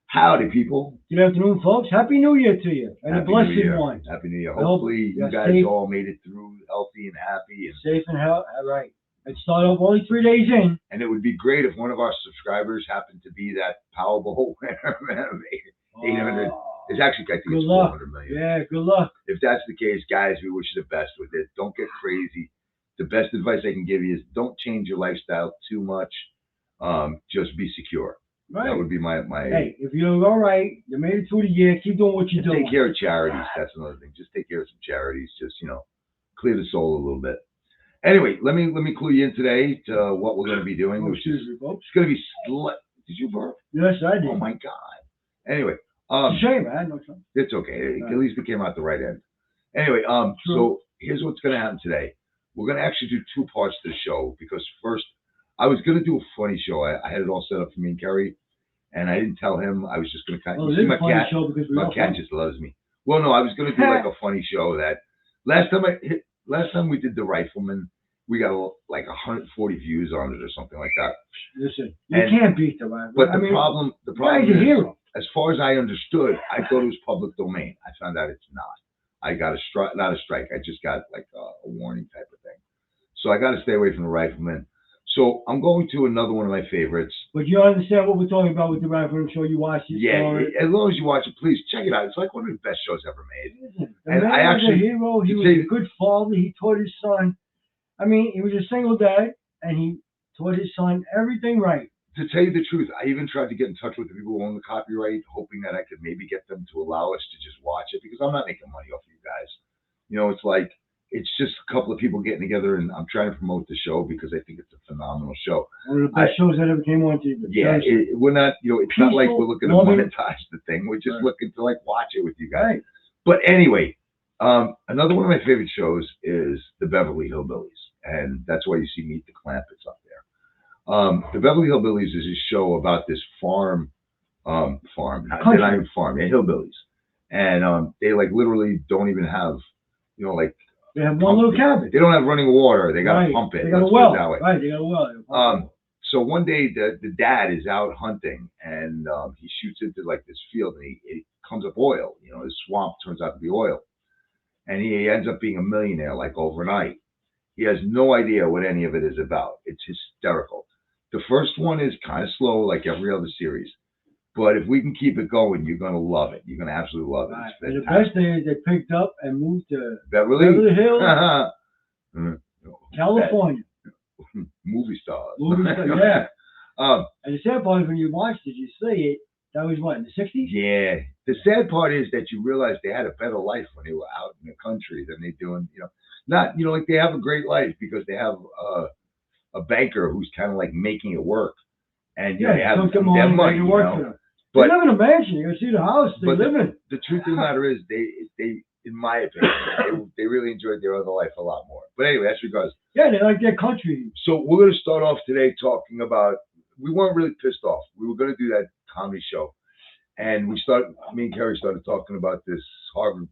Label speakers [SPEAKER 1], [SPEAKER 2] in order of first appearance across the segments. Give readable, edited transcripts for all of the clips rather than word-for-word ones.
[SPEAKER 1] Howdy, people.
[SPEAKER 2] Good afternoon, folks. Happy New Year to you, and a
[SPEAKER 1] Happy New
[SPEAKER 2] blessed
[SPEAKER 1] Year.
[SPEAKER 2] one.
[SPEAKER 1] Happy New Year.
[SPEAKER 2] I hope
[SPEAKER 1] Hopefully, you
[SPEAKER 2] you're
[SPEAKER 1] guys
[SPEAKER 2] safe,
[SPEAKER 1] all made it through healthy and happy.
[SPEAKER 2] safe and healthy. All right. It started off only 3 days in.
[SPEAKER 1] And it would be great if one of our subscribers happened to be that Powerball winner, man, of 800. It's actually, I think
[SPEAKER 2] Good
[SPEAKER 1] it's
[SPEAKER 2] luck.
[SPEAKER 1] 400 million.
[SPEAKER 2] Yeah, good luck.
[SPEAKER 1] If that's the case, guys, we wish you the best with it. Don't get crazy. The best advice I can give you is don't change your lifestyle too much. Just be secure.
[SPEAKER 2] Right.
[SPEAKER 1] That would be my.
[SPEAKER 2] Hey, if you're all right, you made it through the year, keep doing what you're doing.
[SPEAKER 1] Take care of charities. That's another thing. Just take care of some charities. Just clear the soul a little bit. Anyway, let me clue you in today to what we're going to be doing.
[SPEAKER 2] Oh,
[SPEAKER 1] Which is
[SPEAKER 2] excuse me, folks.
[SPEAKER 1] it's going to be. Did you burp?
[SPEAKER 2] Yes, I did.
[SPEAKER 1] Oh my God. Anyway,
[SPEAKER 2] It's a shame, I had no chance.
[SPEAKER 1] it's okay.
[SPEAKER 2] Right.
[SPEAKER 1] At least it came out the right end. Anyway,
[SPEAKER 2] True.
[SPEAKER 1] so here's what's going to happen today. We're going to actually do two parts to the show because first, I was going to do a funny show. I had it all set up for me and Kerry, and I didn't tell him. I was just going to kind of.
[SPEAKER 2] Well,
[SPEAKER 1] You
[SPEAKER 2] it
[SPEAKER 1] see
[SPEAKER 2] is
[SPEAKER 1] my
[SPEAKER 2] a funny
[SPEAKER 1] cat.
[SPEAKER 2] show because we
[SPEAKER 1] My
[SPEAKER 2] all
[SPEAKER 1] cat
[SPEAKER 2] funny.
[SPEAKER 1] just loves me. Well, no, I was going to do like a funny show that last time we did the Rifleman, we got like 140 views on it or something like that.
[SPEAKER 2] Listen, you
[SPEAKER 1] And-
[SPEAKER 2] can't beat the Rifleman.
[SPEAKER 1] But
[SPEAKER 2] I mean,
[SPEAKER 1] the
[SPEAKER 2] guy's
[SPEAKER 1] problem
[SPEAKER 2] a
[SPEAKER 1] is,
[SPEAKER 2] hero.
[SPEAKER 1] as far as I understood, I thought it was public domain. I found out it's not. I got a strike, not a strike. I just got like a warning type of thing. So I got to stay away from the Rifleman. So I'm going to another one of my favorites.
[SPEAKER 2] But you understand what we're talking about with the Rifleman show. You watch it.
[SPEAKER 1] Yeah, as long as you watch it, please check it out. It's like one of the best shows ever made.
[SPEAKER 2] Listen, the
[SPEAKER 1] And
[SPEAKER 2] man
[SPEAKER 1] I
[SPEAKER 2] was a
[SPEAKER 1] actually-
[SPEAKER 2] hero. He
[SPEAKER 1] to
[SPEAKER 2] was
[SPEAKER 1] say-
[SPEAKER 2] a good father. He taught his son. I mean, he was a single dad, and he taught his son everything right.
[SPEAKER 1] To tell you the truth, I even tried to get in touch with the people who own the copyright, hoping that I could maybe get them to allow us to just watch it because I'm not making money off of you guys. It's like it's just a couple of people getting together, and I'm trying to promote the show because I think it's a phenomenal show.
[SPEAKER 2] One of the best shows that ever came on TV.
[SPEAKER 1] Yeah, we're not, it's not like we're looking to
[SPEAKER 2] loving-
[SPEAKER 1] monetize the thing. We're just
[SPEAKER 2] Right.
[SPEAKER 1] looking to like watch it with you guys.
[SPEAKER 2] Right.
[SPEAKER 1] But anyway, another one of my favorite shows is the Beverley Hillbillies, and that's why you see Meet the Clampetts up there. The Beverly Hillbillies is a show about this farm, not even farm, hillbillies, and they like literally don't even have, like
[SPEAKER 2] They have one little cabin.
[SPEAKER 1] they don't have running water. They got to
[SPEAKER 2] Right.
[SPEAKER 1] pump it.
[SPEAKER 2] They got a
[SPEAKER 1] Let's put it
[SPEAKER 2] well.
[SPEAKER 1] that way.
[SPEAKER 2] Right, they got a well.
[SPEAKER 1] So one day the dad is out hunting and he shoots into like this field and it comes up oil. His swamp turns out to be oil, and he ends up being a millionaire like overnight. He has no idea what any of it is about. It's hysterical. The first one is kind of slow, like every other series, but if we can keep it going, you're gonna love it. You're gonna absolutely love it.
[SPEAKER 2] Right.
[SPEAKER 1] It's
[SPEAKER 2] And the
[SPEAKER 1] fantastic.
[SPEAKER 2] best thing is they picked up and moved to
[SPEAKER 1] Beverly
[SPEAKER 2] Beverly Hills,
[SPEAKER 1] Mm.
[SPEAKER 2] California.
[SPEAKER 1] Movie stars.
[SPEAKER 2] Movie star, yeah.
[SPEAKER 1] Um,
[SPEAKER 2] And the sad part is when you watched it, you see it, that was what, in the 60s?
[SPEAKER 1] Yeah. The sad part is that you realize they had a better life when they were out in the country than they do in, not, like they have a great life because they have a banker who's kind of like making it work. And, they have
[SPEAKER 2] took them
[SPEAKER 1] they have
[SPEAKER 2] on,
[SPEAKER 1] money,
[SPEAKER 2] made it work for them.
[SPEAKER 1] But
[SPEAKER 2] They live in a mansion. You can see the house they
[SPEAKER 1] but
[SPEAKER 2] live in.
[SPEAKER 1] the truth of the matter is they in my opinion, they really enjoyed their other life a lot more. But anyway, that's regards.
[SPEAKER 2] Yeah, they like their country.
[SPEAKER 1] So we're going to start off today talking about, we weren't really pissed off. We were going to do that comedy show. And me and Kerry started talking about this Harvard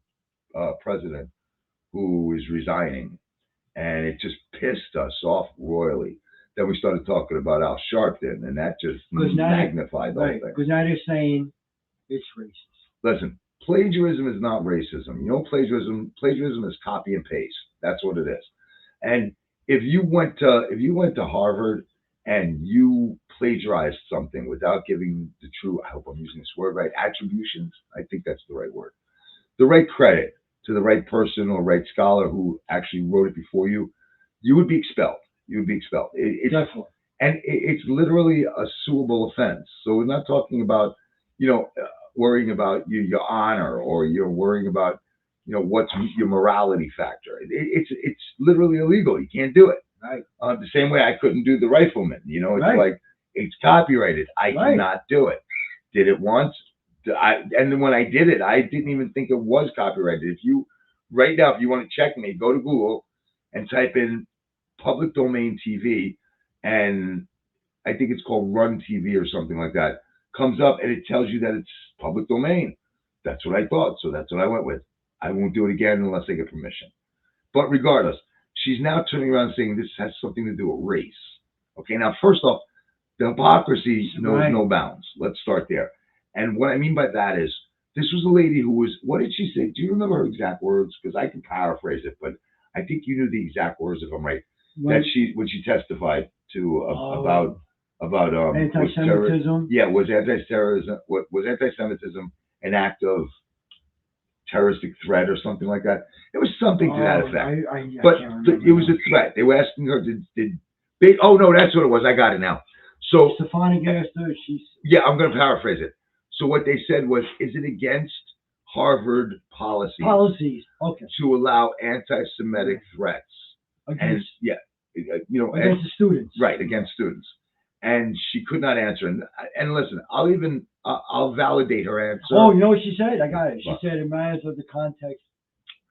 [SPEAKER 1] president who is resigning. And it just pissed us off royally. Then we started talking about Al Sharpton, and that just magnified the whole thing.
[SPEAKER 2] Because now they're saying it's racist.
[SPEAKER 1] Listen, plagiarism is not racism. Plagiarism is copy and paste. That's what it is. And if you went to Harvard and you plagiarized something without giving the true, I hope I'm using this word right, attributions, I think that's the right word, the right credit to the right person or right scholar who actually wrote it before you, you would be expelled. You would be expelled.
[SPEAKER 2] Definitely.
[SPEAKER 1] And it's literally a suable offense. So we're not talking about, worrying about your honor or you're worrying about, what's your morality factor. It's literally illegal. You can't do it.
[SPEAKER 2] Right.
[SPEAKER 1] The same way I couldn't do the Rifleman. It's
[SPEAKER 2] Right.
[SPEAKER 1] like it's copyrighted. I
[SPEAKER 2] Right.
[SPEAKER 1] cannot do it. Did it once. And then when I did it, I didn't even think it was copyrighted. Right now, if you want to check me, go to Google and type in public domain TV, and I think it's called Run TV or something like that. Comes up and it tells you that it's public domain. That's what I thought, so that's what I went with. I won't do it again unless I get permission. But regardless, she's now turning around saying this has something to do with race. Okay, now first off, the hypocrisy knows no bounds. Let's start there. And what I mean by that is, this was a lady who was, what did she say? Do you remember her exact words? Because I can paraphrase it, but I think you knew the exact words if I'm right.
[SPEAKER 2] When,
[SPEAKER 1] When she testified to
[SPEAKER 2] oh,
[SPEAKER 1] about was
[SPEAKER 2] anti-Semitism.
[SPEAKER 1] yeah, was anti-terrorism, was anti-Semitism an act of terroristic threat or something like that? It was something to that effect.
[SPEAKER 2] I
[SPEAKER 1] But
[SPEAKER 2] can't remember
[SPEAKER 1] it was
[SPEAKER 2] now.
[SPEAKER 1] a threat. They were asking her, oh no, that's what it was. I got it now. So
[SPEAKER 2] Stefanik asked her, she's
[SPEAKER 1] yeah, I'm going to paraphrase it. So what they said was, is it against Harvard
[SPEAKER 2] policies. Okay.
[SPEAKER 1] to allow anti-Semitic threats? And
[SPEAKER 2] Against,
[SPEAKER 1] yeah,
[SPEAKER 2] against the students.
[SPEAKER 1] right, against students. And she could not answer. And listen, I'll validate her answer.
[SPEAKER 2] Oh, you know what she said? I got it. She
[SPEAKER 1] What?
[SPEAKER 2] said it matters of the context.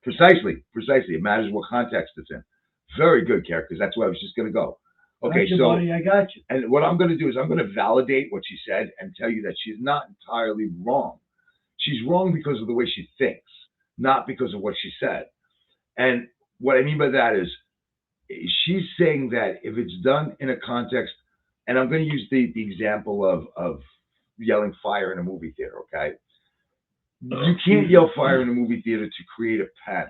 [SPEAKER 1] Precisely. It matters what context it's in. Very good, Kerr, because that's where I was just going to go. Okay,
[SPEAKER 2] Gotcha,
[SPEAKER 1] so
[SPEAKER 2] buddy, I got you.
[SPEAKER 1] and what I'm going to do is I'm going to validate what she said and tell you that she's not entirely wrong. She's wrong because of the way she thinks, not because of what she said. And what I mean by that is, she's saying that if it's done in a context, and I'm going to use the example of yelling fire in a movie theater, okay? You can't yell fire in a movie theater to create a panic.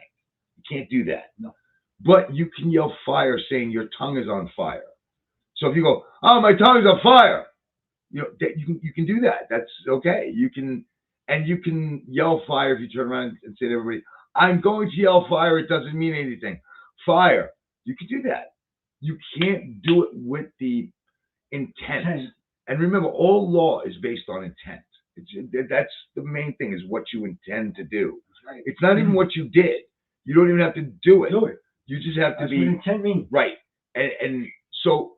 [SPEAKER 1] You can't do that.
[SPEAKER 2] No.
[SPEAKER 1] But you can yell fire saying your tongue is on fire. So if you go, oh, my tongue is on fire, you know, you can do that. That's okay. You can yell fire if you turn around and say to everybody, I'm going to yell fire. It doesn't mean anything. Fire. You can do that. You can't do it with the intent. And remember, all law is based on intent. That's the main thing, is what you intend to do.
[SPEAKER 2] Right.
[SPEAKER 1] It's not even what you did. You don't even have to do it.
[SPEAKER 2] Do it.
[SPEAKER 1] You just have to
[SPEAKER 2] That's
[SPEAKER 1] be
[SPEAKER 2] what intent means.
[SPEAKER 1] right. And so,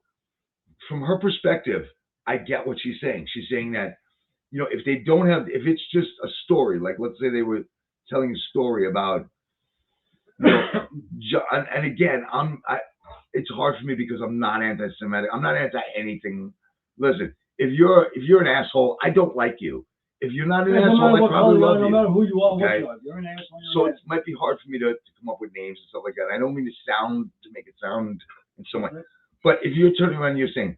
[SPEAKER 1] from her perspective, I get what she's saying. She's saying that, you know, if it's just a story, like let's say they were telling a story about, you know, and again, it's hard for me because I'm not anti-Semitic. I'm not anti anything. Listen, if you're an asshole, I don't like you. If you're not an asshole, I probably love you.
[SPEAKER 2] No matter who you are,
[SPEAKER 1] Okay?
[SPEAKER 2] what you are. If you're an asshole,
[SPEAKER 1] So it might be hard for me to come up with names and stuff like that. I don't mean to make it sound in some way. But if you're turning around and you're saying,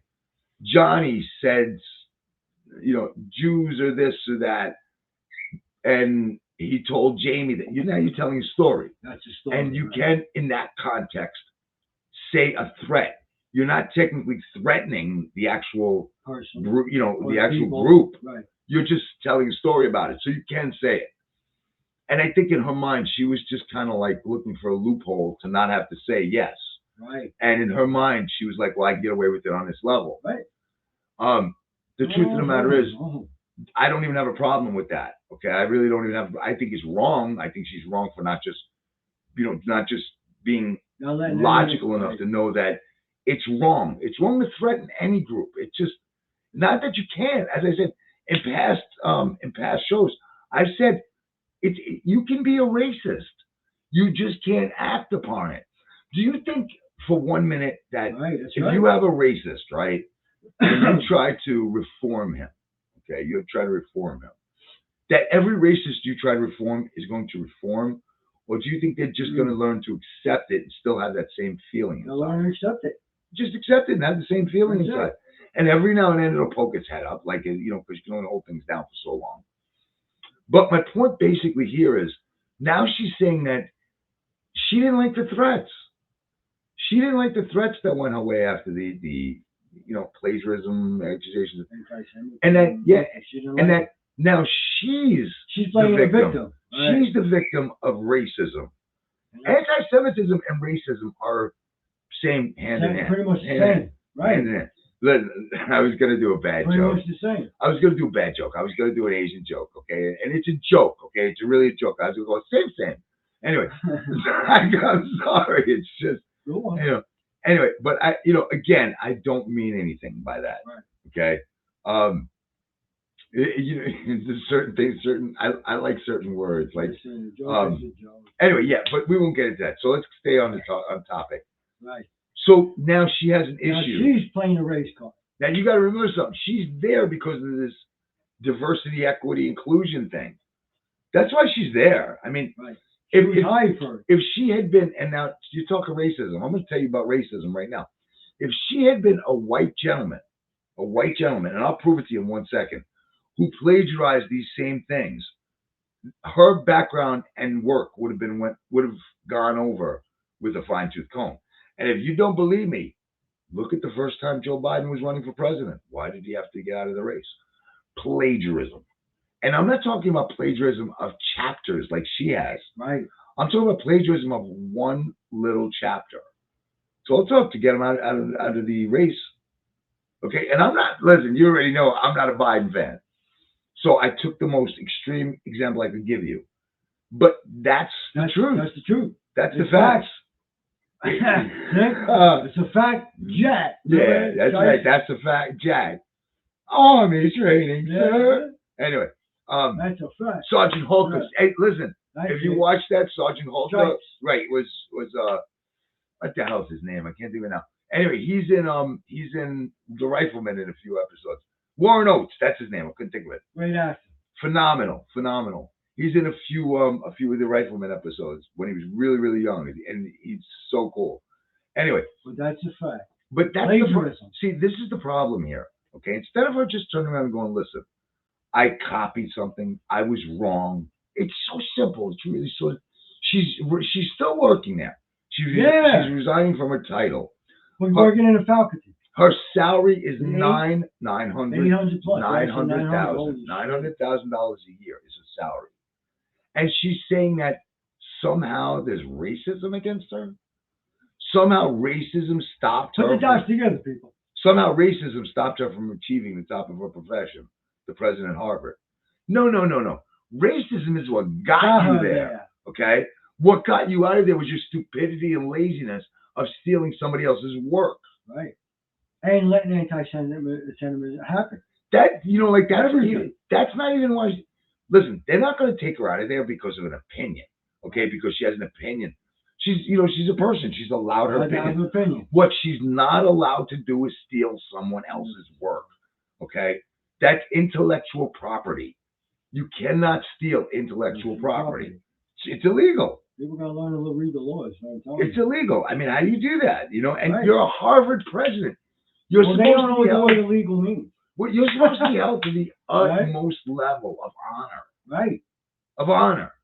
[SPEAKER 1] Johnny said, you know, Jews are this or that, and he told Jamie that, now you're telling a story.
[SPEAKER 2] That's a story.
[SPEAKER 1] And you can, in that context, say a threat. You're not technically threatening the actual
[SPEAKER 2] person,
[SPEAKER 1] the actual group.
[SPEAKER 2] Right.
[SPEAKER 1] You're just telling a story about it, so you can say it. And I think in her mind, she was just kind of like looking for a loophole to not have to say yes.
[SPEAKER 2] Right.
[SPEAKER 1] And in her mind, she was like, well, I can get away with it on this level.
[SPEAKER 2] Right.
[SPEAKER 1] The truth of the matter is, I don't even have a problem with that. Okay. I really don't even have, I think it's wrong. I think she's wrong for not just being logical enough to know that it's wrong. It's wrong to threaten any group. It's just not that you can't. As I said in past shows, I've said you can be a racist. You just can't act upon it. Do you think for 1 minute that you have a racist, right, and you try to reform him, okay, you try to reform him, that every racist you try to reform is going to reform? Or do you think they're just going to learn to accept it and still have that same feeling inside?
[SPEAKER 2] They'll learn to accept it.
[SPEAKER 1] Just accept it and have the same feeling inside. And every now and then it'll poke its head up, like, you know, because you can only hold things down for so long. But my point basically here is, now she's saying that she didn't like the threats. She didn't like the threats that went her way after the plagiarism accusations. And that now she's
[SPEAKER 2] playing
[SPEAKER 1] the victim.
[SPEAKER 2] a victim. Right.
[SPEAKER 1] She's the victim of racism. Anti-Semitism and racism are hand in hand.
[SPEAKER 2] Pretty much the same. Right.
[SPEAKER 1] Hand in hand. I was going to do a bad
[SPEAKER 2] pretty
[SPEAKER 1] joke.
[SPEAKER 2] Much the same.
[SPEAKER 1] I was going to do a bad joke. I was going to do an Asian joke, okay? And it's a joke, okay? It's really a joke. I was going to go, same. Anyway, I'm sorry. It's just, Anyway, but again, I don't mean anything by that, okay? There's certain things, I like certain words, like, anyway, yeah, but we won't get into that. So let's stay on topic.
[SPEAKER 2] Right.
[SPEAKER 1] So now she has an issue.
[SPEAKER 2] Now she's playing a race card.
[SPEAKER 1] Now you got to remember something. She's there because of this diversity, equity, inclusion thing. That's why she's there. I mean, if she had been, and now you talk of racism, I'm going to tell you about racism right now. If she had been a white gentleman, and I'll prove it to you in 1 second, who plagiarized these same things, her background and work would have gone over with a fine tooth comb. And if you don't believe me, look at the first time Joe Biden was running for president. Why did he have to get out of the race? Plagiarism. And I'm not talking about plagiarism of chapters like she has.
[SPEAKER 2] Right.
[SPEAKER 1] I'm talking about plagiarism of one little chapter. So it's up to get him out of the race. Okay, and I'm not, listen, you already know I'm not a Biden fan. So I took the most extreme example I could give you. But that's the truth.
[SPEAKER 2] That's the truth.
[SPEAKER 1] That's the
[SPEAKER 2] It's
[SPEAKER 1] facts.
[SPEAKER 2] It's a fact, Jack.
[SPEAKER 1] Yeah, that's right. That's a fact, Jack. Army training, sir. Anyway,
[SPEAKER 2] that's a fact.
[SPEAKER 1] Sergeant Holker.
[SPEAKER 2] Right.
[SPEAKER 1] Hey, listen,
[SPEAKER 2] That's
[SPEAKER 1] if you
[SPEAKER 2] it.
[SPEAKER 1] watch that, Sergeant Holker,
[SPEAKER 2] Stripes.
[SPEAKER 1] right, was what the hell's his name? I can't think of it now. Anyway, he's in The Rifleman in a few episodes. Warren Oates, that's his name. I couldn't think of it.
[SPEAKER 2] Great actor.
[SPEAKER 1] Phenomenal. He's in a few of the Rifleman episodes when he was really, really young, and he's so cool. Anyway,
[SPEAKER 2] But that's a fact.
[SPEAKER 1] but that's
[SPEAKER 2] Plagiarism.
[SPEAKER 1] see, this is the problem here. Okay, instead of her just turning around and going, "Listen, I copied something. I was wrong." It's so simple. It's really so. She's still working there. She's resigning from her title.
[SPEAKER 2] We're working in a faculty.
[SPEAKER 1] Her salary is
[SPEAKER 2] $800 plus.
[SPEAKER 1] $900,000 a year is her salary, and she's saying that somehow there's racism against her. Somehow racism stopped her.
[SPEAKER 2] Put the dots together, people.
[SPEAKER 1] Somehow racism stopped her from achieving the top of her profession, the president at Harvard. No. Racism is what got you there. Okay? What got you out of there was your stupidity and laziness of stealing somebody else's work.
[SPEAKER 2] Right. And letting anti-Semitism happen.
[SPEAKER 1] That's not even why. Listen, they're not going to take her out of there because of an opinion. Okay? Because she has an opinion. She's a person. She's allowed her opinion. What she's not allowed to do is steal someone else's work. Okay? That's intellectual property. You cannot steal intellectual property. It's illegal.
[SPEAKER 2] People got to learn to read the laws.
[SPEAKER 1] It's illegal. I mean, how do you do that? And you're a Harvard president. You're supposed
[SPEAKER 2] they don't know
[SPEAKER 1] to
[SPEAKER 2] what illegal means.
[SPEAKER 1] Well, you're supposed to be held to the utmost level of honor.
[SPEAKER 2] Right.
[SPEAKER 1] Of honor.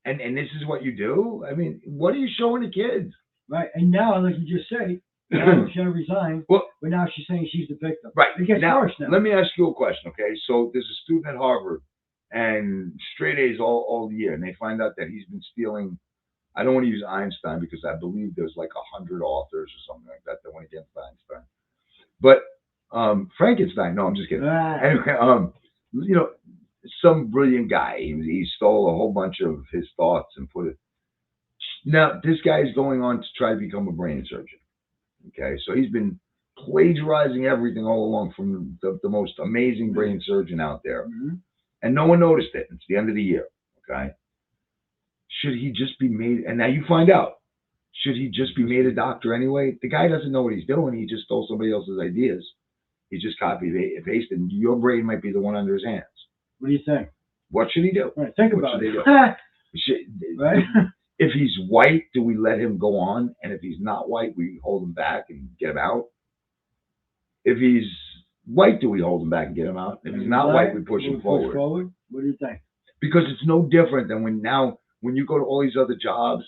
[SPEAKER 1] And this is what you do? I mean, what are you showing the kids?
[SPEAKER 2] Right. And now, like you just said, now she's going to resign.
[SPEAKER 1] Well,
[SPEAKER 2] but now she's saying she's the victim.
[SPEAKER 1] Right.
[SPEAKER 2] It gets worse now.
[SPEAKER 1] Let me ask you a question, okay? So there's a student at Harvard, and straight A's all year, and they find out that he's been stealing. I don't want to use Einstein because I believe there's like 100 authors or something like that went against Einstein. But Frankenstein, no, I'm just kidding. Anyway, some brilliant guy. He stole a whole bunch of his thoughts and put it. Now, this guy is going on to try to become a brain surgeon. Okay, so he's been plagiarizing everything all along from the most amazing brain surgeon out there.
[SPEAKER 2] Mm-hmm.
[SPEAKER 1] And no one noticed it. It's the end of the year. Okay, should he just be made? And now you find out. Should he just be made a doctor anyway? The guy doesn't know what he's doing. He just stole somebody else's ideas. He just copied and pasted. And your brain might be the one under his hands.
[SPEAKER 2] What do you think?
[SPEAKER 1] What should he do?
[SPEAKER 2] Right, think about it.
[SPEAKER 1] Right? If he's white, do we let him go on? And if he's not white, we hold him back and get him out? If he's white, do we hold him back and get him out? If he's not white, we push him forward.
[SPEAKER 2] What do you think?
[SPEAKER 1] Because it's no different than when you go to all these other jobs,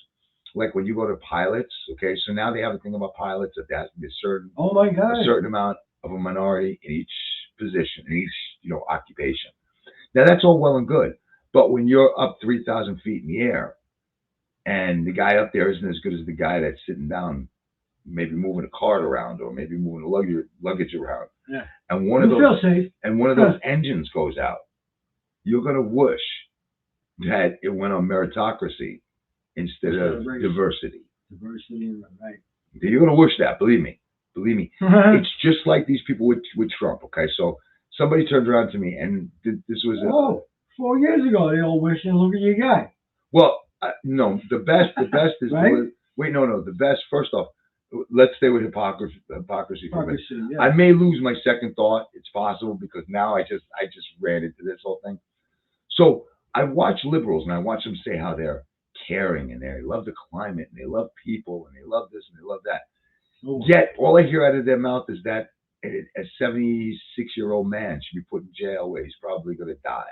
[SPEAKER 1] like when you go to pilots, okay? So now they have a thing about pilots that there has to be a certain amount of a minority in each position, in each occupation. Now that's all well and good, but when you're up 3,000 feet in the air, and the guy up there isn't as good as the guy that's sitting down, maybe moving a cart around or maybe moving a luggage around, and one of those engines goes out, you're gonna wish that it went on meritocracy instead of diversity.
[SPEAKER 2] Right.
[SPEAKER 1] You're gonna wish that. Believe me. It's just like these people with Trump. Okay, so somebody turned around to me, and this was
[SPEAKER 2] 4 years ago. They all wish and look at your guy.
[SPEAKER 1] Well, no, the best is
[SPEAKER 2] right?
[SPEAKER 1] The best. First off, let's stay with hypocrisy for a minute.
[SPEAKER 2] Yeah.
[SPEAKER 1] I may lose my second thought. It's possible because now I just ran into this whole thing. So I watch liberals and I watch them say how they're caring and they love the climate and they love people and they love this and they love that. Yet all I hear out of their mouth is that a 76-year-old man should be put in jail where he's probably going to die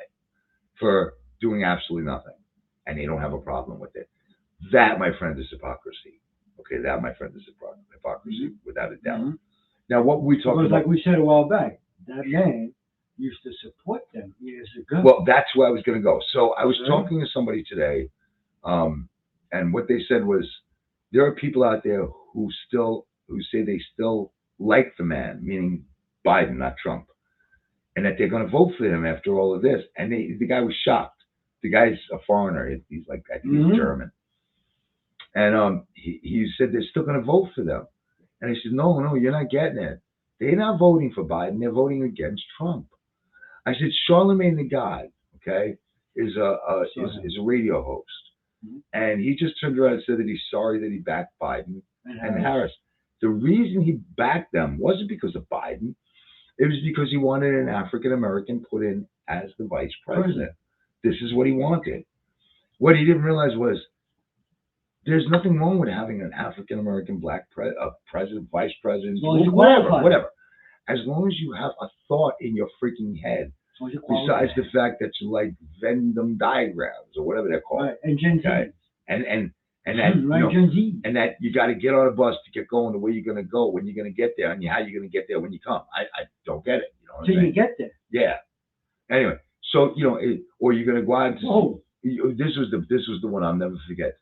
[SPEAKER 1] for doing absolutely nothing, and they don't have a problem with it. That, my friend, is hypocrisy. Okay, that, my friend, is hypocrisy, without a doubt.
[SPEAKER 2] Mm-hmm.
[SPEAKER 1] Now, what we talk
[SPEAKER 2] Because,
[SPEAKER 1] about,
[SPEAKER 2] like we said a while back, that man used to support them years ago.
[SPEAKER 1] well, that's where I was going to go. So I was
[SPEAKER 2] Right.
[SPEAKER 1] talking to somebody today, and what they said was there are people out there who say they still like the man, meaning Biden, not Trump, and that they're going to vote for him after all of this. And the guy was shocked. The guy's a foreigner. He's like, I think he's German. And he said they're still going to vote for them. And I said, no, you're not getting it. They're not voting for Biden. They're voting against Trump. I said, Charlemagne the God, okay, is a radio host.
[SPEAKER 2] Mhm.
[SPEAKER 1] And he just turned around and said that he's sorry that he backed Biden and Harris. The reason he backed them wasn't because of Biden. It was because he wanted an African American put in as the vice president. This is what he wanted. What he didn't realize was there's nothing wrong with having an African American black president, vice president, whatever. As long as you have a thought in your freaking head, besides the fact that you like Venn diagrams or whatever they're called,
[SPEAKER 2] right. And Gen Z,
[SPEAKER 1] okay? and that
[SPEAKER 2] right, Gen Z,
[SPEAKER 1] and that you got to get on a bus to get going the way you're going to go, when you're going to get there, and how you're going to get there when you come. I don't get it. You know what I'm
[SPEAKER 2] till
[SPEAKER 1] saying?
[SPEAKER 2] you get there.
[SPEAKER 1] Yeah. Anyway, so or you're going to go out to. This was the one I'll never forget.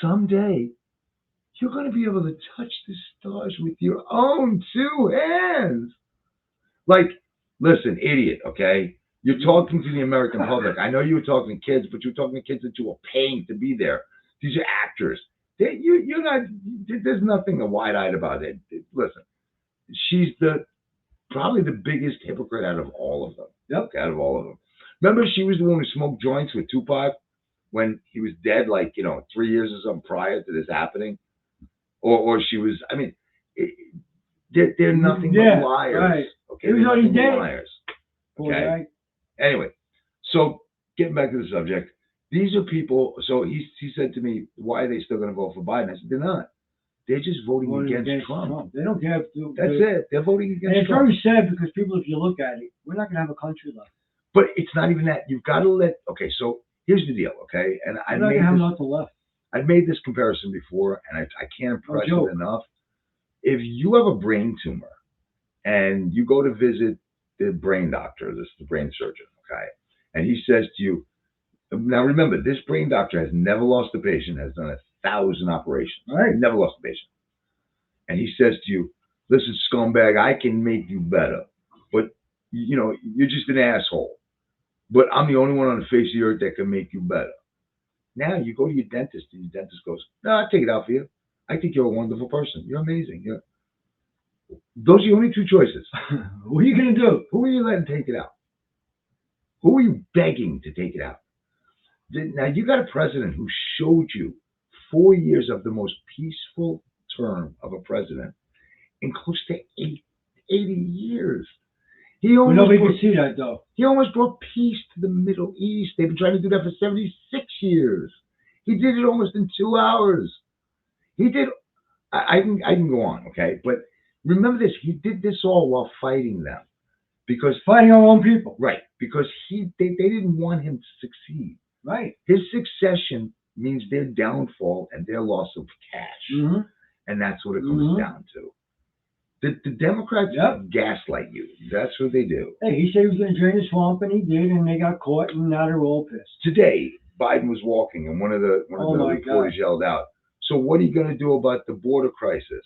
[SPEAKER 1] Someday, you're going to be able to touch the stars with your own two hands. Like, listen, idiot, okay? You're talking to the American public. I know you were talking to kids, but you're talking to kids that you were paying to be there. These are actors. You're not. There's nothing wide-eyed about it. Listen, she's probably the biggest hypocrite out of all of them.
[SPEAKER 2] Yep.
[SPEAKER 1] Out of all of them. Remember, she was the one who smoked joints with Tupac when he was dead, 3 years or something prior to this happening, or she was. I mean, they're nothing but liars.
[SPEAKER 2] Right.
[SPEAKER 1] Okay,
[SPEAKER 2] He was already dead.
[SPEAKER 1] Liars. Okay.
[SPEAKER 2] Right.
[SPEAKER 1] Anyway, so getting back to the subject, these are people. So he said to me, "Why are they still going to vote for Biden?" I said, "They're not. They're just voting against Trump.
[SPEAKER 2] They don't care.
[SPEAKER 1] That's it. They're voting against
[SPEAKER 2] and it's
[SPEAKER 1] Trump."
[SPEAKER 2] very sad because people, if you look at it, we're not going to have a country left.
[SPEAKER 1] But it's not even that. You've got to let. Okay, so here's the deal. Okay, and
[SPEAKER 2] we're not going to have nothing left.
[SPEAKER 1] I've made this comparison before, and I can't impress it enough. If you have a brain tumor and you go to visit the brain doctor, the brain surgeon, okay, and he says to you, now remember, this brain doctor has never lost a patient, has done 1,000 operations,
[SPEAKER 2] right?
[SPEAKER 1] Never lost a patient. And he says to you, listen, scumbag, I can make you better, but you're just an asshole. But I'm the only one on the face of the earth that can make you better. Now you go to your dentist, and your dentist goes, no, I'll take it out for you. I think you're a wonderful person. You're amazing. Those are your only two choices.
[SPEAKER 2] What are you going to do?
[SPEAKER 1] Who are you letting take it out? Who are you begging to take it out? Now, you got a president who showed you 4 years of the most peaceful term of a president in close to 80 years.
[SPEAKER 2] Nobody can see that, though.
[SPEAKER 1] He almost brought peace to the Middle East. They've been trying to do that for 76 years. He did it almost in 2 hours. He did. I can go on, okay? But remember this. He did this all while fighting them. Because
[SPEAKER 2] fighting our own people.
[SPEAKER 1] Right. Because they didn't want him to succeed.
[SPEAKER 2] Right.
[SPEAKER 1] His succession means their downfall and their loss of cash.
[SPEAKER 2] Mm-hmm.
[SPEAKER 1] And that's what it comes down to. The Democrats gaslight you. That's what they do.
[SPEAKER 2] Hey, he said he was going to drain the swamp, and he did, and they got caught, and now they're all pissed.
[SPEAKER 1] Today, Biden was walking, and one of the reporters yelled out, so what are you going to do about the border crisis?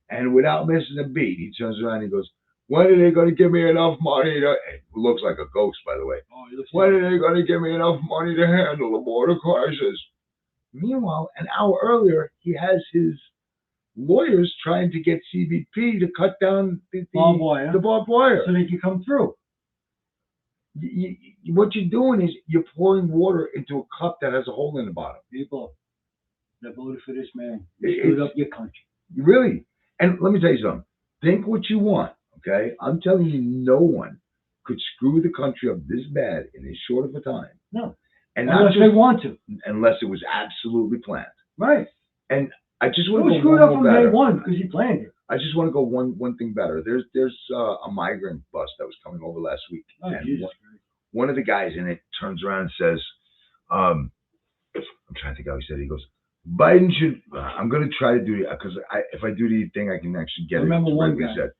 [SPEAKER 1] And without missing a beat, he turns around and he goes, when are they going to give me enough money to... He looks like a ghost, by the way. When are they going to give me enough money to handle the border crisis? Meanwhile, an hour earlier, he has his lawyers trying to get CBP to cut down the barbed wire.
[SPEAKER 2] So they can come through.
[SPEAKER 1] What you're doing is you're pouring water into a cup that has a hole in the bottom.
[SPEAKER 2] People that voted for this man, you screwed up your country.
[SPEAKER 1] Really? And let me tell you something. Think what you want, okay? I'm telling you, no one could screw the country up this bad in this short of a time.
[SPEAKER 2] No.
[SPEAKER 1] And
[SPEAKER 2] unless they want to.
[SPEAKER 1] Unless it was absolutely planned.
[SPEAKER 2] Right.
[SPEAKER 1] And I just
[SPEAKER 2] It
[SPEAKER 1] want to
[SPEAKER 2] was
[SPEAKER 1] go
[SPEAKER 2] screwed
[SPEAKER 1] one
[SPEAKER 2] up
[SPEAKER 1] more
[SPEAKER 2] from day
[SPEAKER 1] better.
[SPEAKER 2] one because he planned it.
[SPEAKER 1] I just want to go one thing better. There's a migrant bus that was coming over last week,
[SPEAKER 2] Oh,
[SPEAKER 1] and
[SPEAKER 2] Jesus
[SPEAKER 1] one of the guys in it turns around and says, um, I'm trying to think how he said it. He goes, Biden should. I'm going to try to do it because if I do the thing, I can actually get
[SPEAKER 2] I remember
[SPEAKER 1] it.
[SPEAKER 2] one
[SPEAKER 1] What he
[SPEAKER 2] guy.
[SPEAKER 1] said.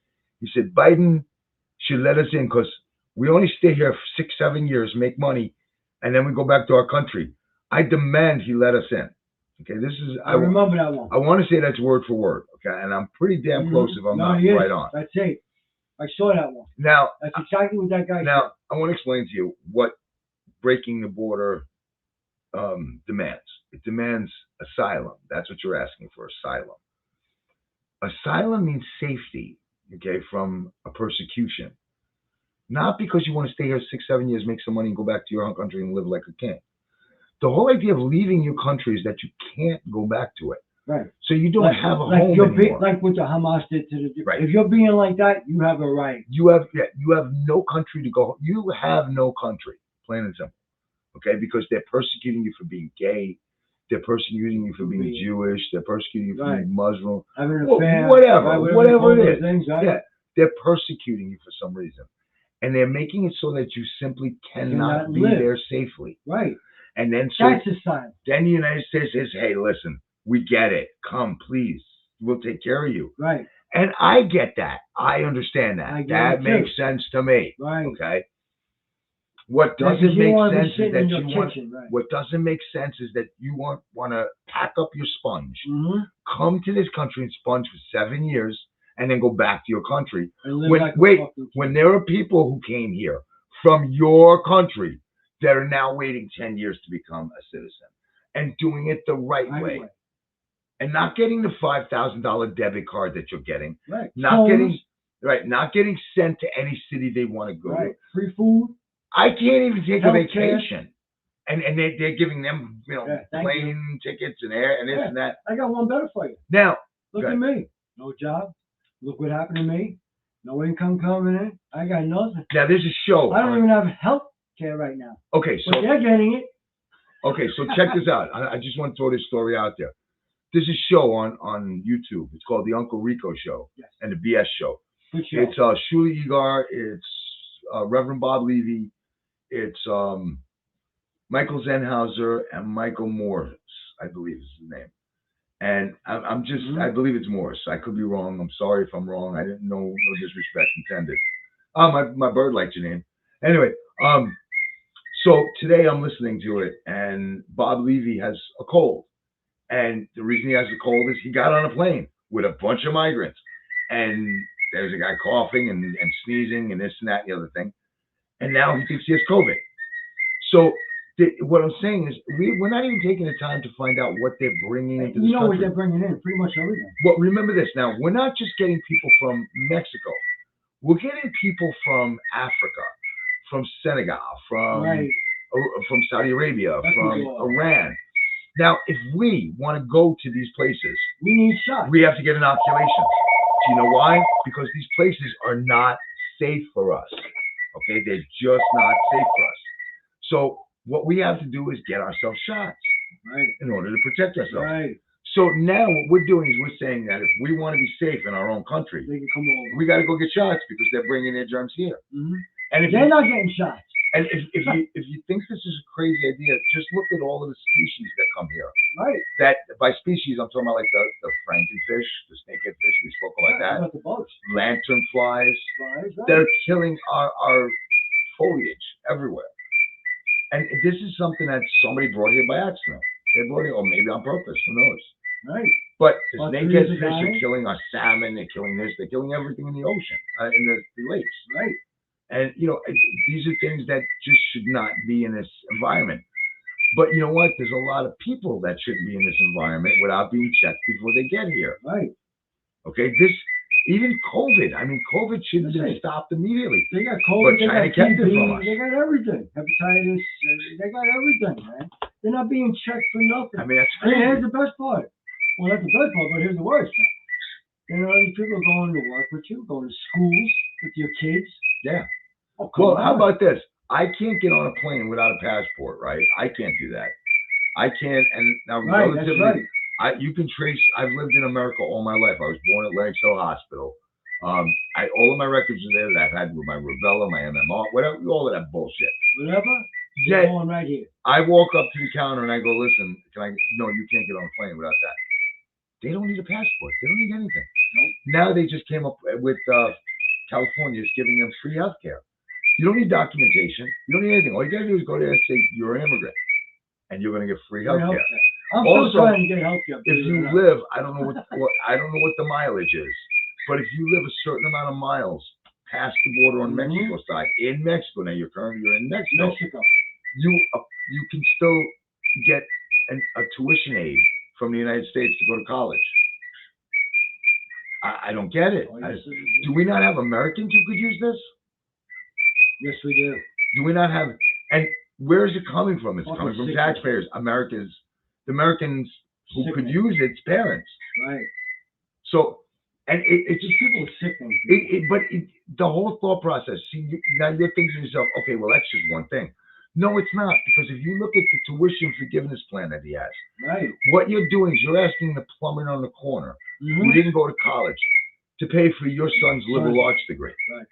[SPEAKER 1] He said Biden should let us in because we only stay here for 6-7 years, make money, and then we go back to our country. I demand he let us in. Okay, this is
[SPEAKER 2] I remember that one.
[SPEAKER 1] I want to say that's word for word. Okay, and I'm pretty damn close if I'm
[SPEAKER 2] No,
[SPEAKER 1] not
[SPEAKER 2] he is.
[SPEAKER 1] right on.
[SPEAKER 2] That's it. I saw that one.
[SPEAKER 1] Now,
[SPEAKER 2] That's exactly what that guy
[SPEAKER 1] now I want to explain to you what breaking the border demands. It demands asylum. That's what you're asking for, asylum. Asylum means safety, okay, from a persecution. Not because you want to stay here 6-7 years, make some money, and go back to your own country and live like a king. The whole idea of leaving your country is that you can't go back to it.
[SPEAKER 2] Right.
[SPEAKER 1] So you don't have a
[SPEAKER 2] like
[SPEAKER 1] home
[SPEAKER 2] you're
[SPEAKER 1] anymore.
[SPEAKER 2] like what the Hamas did to the.
[SPEAKER 1] Right.
[SPEAKER 2] If you're being like that, you have a right.
[SPEAKER 1] You have no country to go. You have no country, plain and simple. Okay, because they're persecuting you for being gay. They're persecuting you for being Jewish. They're persecuting you for being Muslim.
[SPEAKER 2] Having an affair,
[SPEAKER 1] whatever it is.
[SPEAKER 2] Things, right?
[SPEAKER 1] Yeah, they're persecuting you for some reason, and they're making it so that you simply cannot be there safely.
[SPEAKER 2] Right.
[SPEAKER 1] And then
[SPEAKER 2] that's a sign.
[SPEAKER 1] Then the United States says, "Hey, listen, we get it. Come, please. We'll take care of you."
[SPEAKER 2] Right.
[SPEAKER 1] And I get that. I understand that. That makes sense to me.
[SPEAKER 2] Right.
[SPEAKER 1] Okay. What doesn't make sense is that you want.
[SPEAKER 2] Right.
[SPEAKER 1] What doesn't make sense is that you want to pack up your sponge, come to this country and sponge for 7 years, and then go back to your country. When there are people who came here from your country that are now waiting 10 years to become a citizen and doing it the right way. And not getting the $5,000 debit card that you're getting.
[SPEAKER 2] Right.
[SPEAKER 1] Not getting sent to any city they want to go to.
[SPEAKER 2] Free food.
[SPEAKER 1] I can't even take a vacation. And they're giving them, plane tickets and air and this and that.
[SPEAKER 2] I got one better for you.
[SPEAKER 1] Now,
[SPEAKER 2] look at me. No job. Look what happened to me. No income coming in. I got nothing.
[SPEAKER 1] Now there's a show.
[SPEAKER 2] I don't even have health care right now.
[SPEAKER 1] Okay, so
[SPEAKER 2] but they're getting it.
[SPEAKER 1] Okay, so check this out. I just want to throw this story out there. There's a show on YouTube. It's called The Uncle Rico Show and the BS Show.
[SPEAKER 2] Good show.
[SPEAKER 1] It's Shuli Egar. It's Reverend Bob Levy. It's Michael Zenhauser and Michael Morris, I believe is his name. And I'm just, I believe it's Morris. I could be wrong. I'm sorry if I'm wrong. I didn't know, no disrespect intended. My bird liked your name. Anyway, so today I'm listening to it, and Bob Levy has a cold. And the reason he has a cold is he got on a plane with a bunch of migrants. And there's a guy coughing and sneezing and this and that and the other thing. And now he thinks he has COVID. So what I'm saying is we're not even taking the time to find out what they're bringing into this country.
[SPEAKER 2] What they're bringing in, pretty much everything.
[SPEAKER 1] Well, remember this. Now, we're not just getting people from Mexico. We're getting people from Africa, from Senegal, from Saudi Arabia, from Iran. Now, if we want to go to these places,
[SPEAKER 2] we need shots.
[SPEAKER 1] We have to get inoculations. Do you know why? Because these places are not safe for us. Okay, they're just not safe for us. So what we have to do is get ourselves shots in order to protect ourselves.
[SPEAKER 2] Right.
[SPEAKER 1] So now what we're doing is we're saying that if we want to be safe in our own country,
[SPEAKER 2] they can come over.
[SPEAKER 1] We got to go get shots because they're bringing their germs here.
[SPEAKER 2] And if they're not getting shots.
[SPEAKER 1] And if you think this is a crazy idea, just look at all of the species that come here.
[SPEAKER 2] Right.
[SPEAKER 1] That by species, I'm talking about like the frankenfish, the snakehead fish. We spoke about that.
[SPEAKER 2] About the bugs.
[SPEAKER 1] Lantern flies.
[SPEAKER 2] Right.
[SPEAKER 1] They're killing our foliage everywhere. And this is something that somebody brought here by accident. They brought it, or maybe on purpose. Who knows?
[SPEAKER 2] Right.
[SPEAKER 1] But the snakehead fish are killing our salmon. They're killing this. They're killing everything in the ocean, in the lakes.
[SPEAKER 2] Right.
[SPEAKER 1] And, these are things that just should not be in this environment. But you know what? There's a lot of people that shouldn't be in this environment without being checked before they get here.
[SPEAKER 2] Right.
[SPEAKER 1] Okay? Even COVID. I mean, COVID should have been stopped immediately.
[SPEAKER 2] They got COVID.
[SPEAKER 1] But China kept it from us.
[SPEAKER 2] They got everything. Hepatitis. They got everything, man. They're not being checked for nothing.
[SPEAKER 1] I mean, that's crazy.
[SPEAKER 2] And here's the best part. Well, that's the best part, but here's the worst. These people are going to work with you, going to schools with your kids.
[SPEAKER 1] Yeah.
[SPEAKER 2] Oh,
[SPEAKER 1] well, how about this? I can't get on a plane without a passport, right? I can't do that. I can't, and now relatively, You can trace. I've lived in America all my life. I was born at Lenox Hill Hospital. All of my records are there that I've had with my rubella, my MMR, whatever, all of that bullshit.
[SPEAKER 2] Whatever.
[SPEAKER 1] Yeah.
[SPEAKER 2] Going right here.
[SPEAKER 1] I walk up to the counter and I go, listen, can I? No, you can't get on a plane without that. They don't need a passport. They don't need anything.
[SPEAKER 2] Nope.
[SPEAKER 1] Now they just came up with California is giving them free health care. You don't need documentation. You don't need anything. All you gotta do is go there and say you're an immigrant, and you're gonna get free health care.
[SPEAKER 2] I'm
[SPEAKER 1] Also,
[SPEAKER 2] still trying to get health care.
[SPEAKER 1] If you live, I don't know what the mileage is, but if you live a certain amount of miles past the border on Mexico side, in Mexico, now you're in Mexico. You can still get a tuition aid from the United States to go to college. I don't get it. Do we not have Americans who could use this?
[SPEAKER 2] Yes, we do.
[SPEAKER 1] Do we not have? And where is it coming from? It's coming from taxpayers. The Americans who could use its parents.
[SPEAKER 2] Right.
[SPEAKER 1] So, and it's
[SPEAKER 2] just people are sick.
[SPEAKER 1] But the whole thought process. See, now you're thinking to yourself, okay, well that's just one thing. No, it's not, because if you look at the tuition forgiveness plan that he has,
[SPEAKER 2] right,
[SPEAKER 1] what you're doing is you're asking the plumber on the corner who didn't go to college to pay for your son's liberal arts degree.
[SPEAKER 2] Right.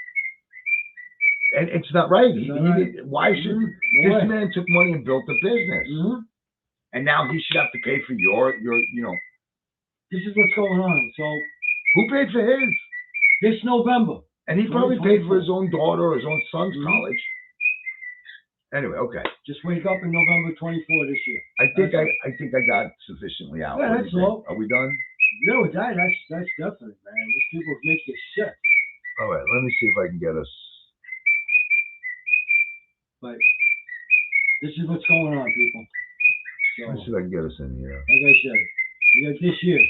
[SPEAKER 1] And it's not right. Why should this man took money and built a business, and now he should have to pay for your
[SPEAKER 2] This is what's going on. So
[SPEAKER 1] who paid for his?
[SPEAKER 2] This November.
[SPEAKER 1] And he probably paid for his own daughter or his own son's college. Anyway, okay.
[SPEAKER 2] Just wake up in November 24 this year.
[SPEAKER 1] I think I got sufficiently out.
[SPEAKER 2] Yeah, that's all.
[SPEAKER 1] Are we done?
[SPEAKER 2] No, that's definitely, man. These people make you sick.
[SPEAKER 1] All right, let me see if I can get us.
[SPEAKER 2] But this is what's going on, people. So,
[SPEAKER 1] let me see if I can get us in here.
[SPEAKER 2] Like I said, you got this year,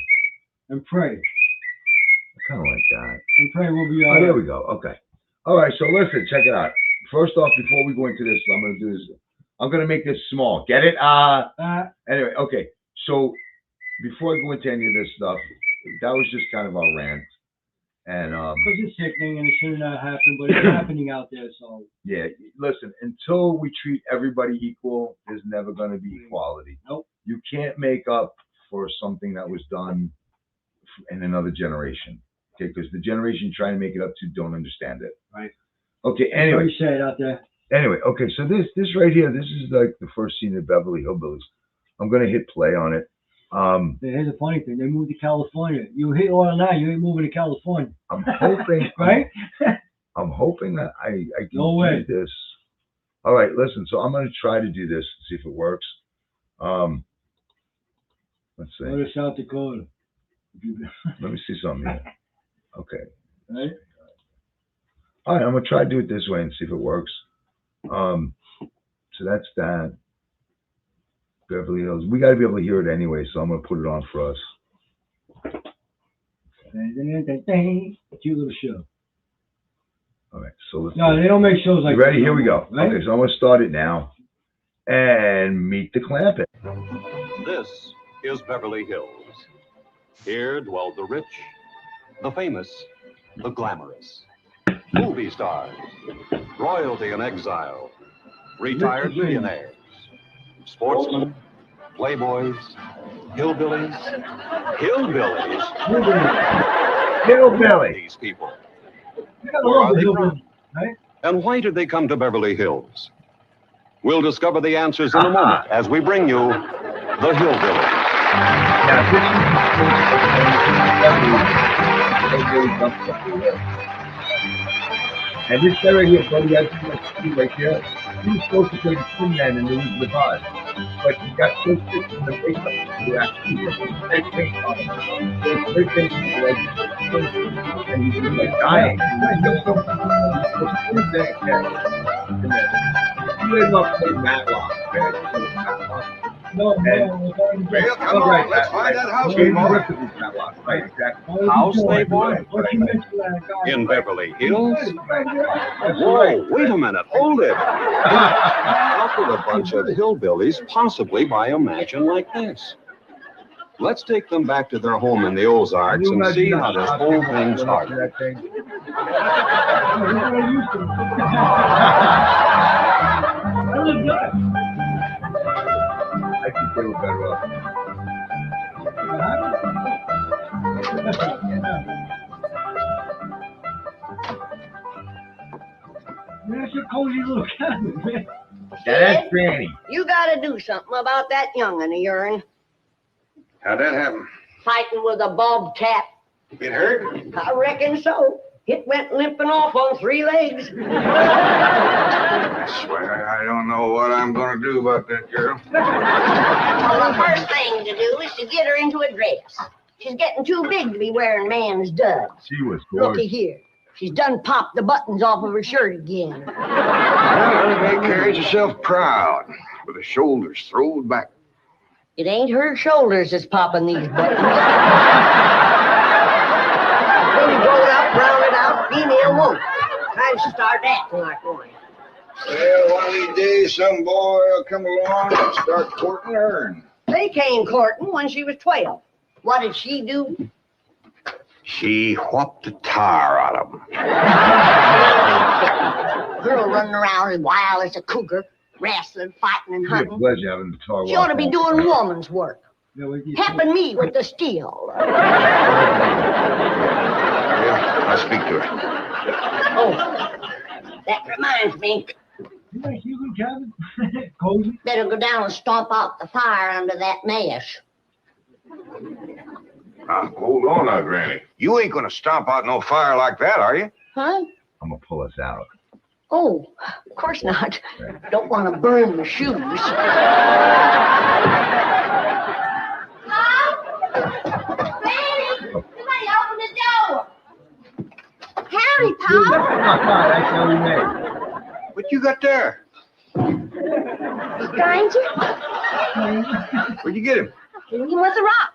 [SPEAKER 2] and pray.
[SPEAKER 1] I kind of like that.
[SPEAKER 2] And pray we'll be all right.
[SPEAKER 1] There we go. Okay. All right. So listen, check it out. First off, before we go into this, I'm going to do this. I'm going to make this small. Get it? Anyway, okay. So before I go into any of this stuff, that was just kind of our rant. And
[SPEAKER 2] because it's sickening and it should not happen, but it's happening out there. So
[SPEAKER 1] yeah, listen. Until we treat everybody equal, there's never going to be equality.
[SPEAKER 2] Nope.
[SPEAKER 1] You can't make up for something that was done in another generation. Okay, because the generation trying to make it up to don't understand it.
[SPEAKER 2] Right.
[SPEAKER 1] Okay. Anyway,
[SPEAKER 2] you say it out there.
[SPEAKER 1] Anyway, okay. So this right here, this is like the first scene of Beverly Hillbillies. I'm going to hit play on it.
[SPEAKER 2] Here's a funny thing. They moved to California. You hit oil now. You ain't moving to California.
[SPEAKER 1] I'm hoping,
[SPEAKER 2] right?
[SPEAKER 1] I'm hoping that I can
[SPEAKER 2] do
[SPEAKER 1] this. All right, listen. So I'm going to try to do this, see if it works. Let's see.
[SPEAKER 2] Go to South Dakota.
[SPEAKER 1] Let me see something here. Okay.
[SPEAKER 2] Right.
[SPEAKER 1] All right, I'm going to try to do it this way and see if it works. So that's that. Beverly Hills. We got to be able to hear it anyway, so I'm going to put it on for us.
[SPEAKER 2] Cute little show.
[SPEAKER 1] All right, so let's.
[SPEAKER 2] No, they don't make shows like.
[SPEAKER 1] You ready? Here we go.
[SPEAKER 2] Right?
[SPEAKER 1] Okay, so I'm going to start it now. And meet the clampett.
[SPEAKER 3] This is Beverly Hills. Here dwell the rich, the famous, the glamorous, movie stars, royalty in exile, retired millionaires, sportsmen, playboys, hillbillies. These people. Where are they from?
[SPEAKER 2] Right?
[SPEAKER 3] And why did they come to Beverly Hills? We'll discover the answers in a moment as we bring you the Hillbillies.
[SPEAKER 1] And this guy right here, buddy, I see right here, he was supposed to play the Tin Man in the Elizabeth Oz, but he got so sick from the makeup to actually they paint on him. They paint and he's just like dying. He was supposed to play he ended up playing Matlock.
[SPEAKER 2] No,
[SPEAKER 3] Come on, let's find that house boy.
[SPEAKER 1] Right, exactly.
[SPEAKER 3] House boy? In Beverly Hills? Whoa, wait a minute, hold it. How could a bunch of hillbillies possibly buy a mansion like this? Let's take them back to their home in the Ozarks and see how this whole thing started.
[SPEAKER 1] I think they were better off.
[SPEAKER 2] That's a cozy little cabin, man.
[SPEAKER 1] That's Granny.
[SPEAKER 4] You gotta do something about that young'un of yourn.
[SPEAKER 3] How'd that happen?
[SPEAKER 4] Fighting with a bobcat.
[SPEAKER 3] Get hurt?
[SPEAKER 4] I reckon so. It went limping off on 3 legs.
[SPEAKER 3] I swear, I don't know what I'm going to do about that girl.
[SPEAKER 4] Well, the first thing to do is to get her into a dress. She's getting too big to be wearing man's duds.
[SPEAKER 1] She was
[SPEAKER 4] Looky
[SPEAKER 1] gorgeous.
[SPEAKER 4] here. She's done popped the buttons off of her shirt again.
[SPEAKER 3] Well, May carries herself proud, with her shoulders throwed back.
[SPEAKER 4] It ain't her shoulders that's popping these buttons. Fully grown up, rounded out, female woman. Trying to start acting like one.
[SPEAKER 3] Well, one of these days, some boy will come along and start courting her.
[SPEAKER 4] They came courting when she was 12. What did she do?
[SPEAKER 3] She whopped the tar out of him.
[SPEAKER 4] Girl running around as wild as a cougar, wrestling, fighting, and
[SPEAKER 1] It'd be a
[SPEAKER 4] hunting.
[SPEAKER 1] pleasure having the tar
[SPEAKER 4] She ought to be
[SPEAKER 1] walk
[SPEAKER 4] doing woman's work.
[SPEAKER 2] Yeah, we get
[SPEAKER 4] Helping me with the steel.
[SPEAKER 3] Yeah, I'll speak to her.
[SPEAKER 4] Oh, that reminds me.
[SPEAKER 2] You like Cuban cabin? Cozy?
[SPEAKER 4] Better go down and stomp out the fire under that mesh.
[SPEAKER 3] Hold on now, Granny. You ain't gonna stomp out no fire like that, are you?
[SPEAKER 4] Huh?
[SPEAKER 1] I'm gonna pull us out.
[SPEAKER 4] Oh, of course not. Don't want to burn my shoes.
[SPEAKER 5] Granny, somebody open the door. Howdy, Pop.
[SPEAKER 1] That's how we met.
[SPEAKER 3] What you got there?
[SPEAKER 5] Stranger,
[SPEAKER 3] Where'd you get him?
[SPEAKER 5] hit him with a rock.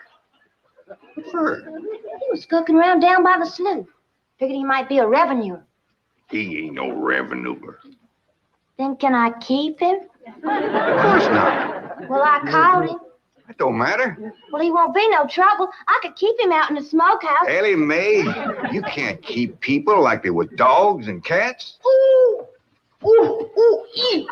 [SPEAKER 3] What for?
[SPEAKER 5] He was skulking around down by the slough. Figured he might be a revenue.
[SPEAKER 3] He ain't no revenuer.
[SPEAKER 5] Then can I keep him?
[SPEAKER 3] Of course not.
[SPEAKER 5] Well, I caught him.
[SPEAKER 3] That don't matter.
[SPEAKER 5] Well, he won't be no trouble. I could keep him out in the smokehouse.
[SPEAKER 3] Ellie Mae, you can't keep people like they were dogs and cats.
[SPEAKER 4] Ooh, ooh, ooh, ee.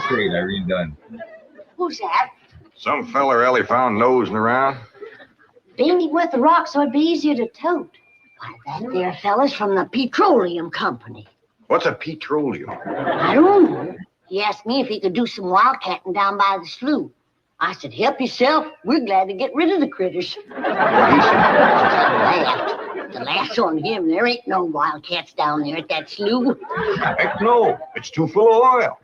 [SPEAKER 1] Great, Irene Dunn.
[SPEAKER 4] Who's that?
[SPEAKER 3] Some feller Ellie found nosing around.
[SPEAKER 5] Beanie with the rock so it'd be easier to tote.
[SPEAKER 4] Why, that there fella's from the petroleum company.
[SPEAKER 3] What's a petroleum?
[SPEAKER 4] I don't know. He asked me if he could do some wildcatting down by the slough. I said, help yourself. We're glad to get rid of the critters. Laughed. The laugh's on him. There ain't no wildcats down there at that slough.
[SPEAKER 3] Heck no, it's too full of oil.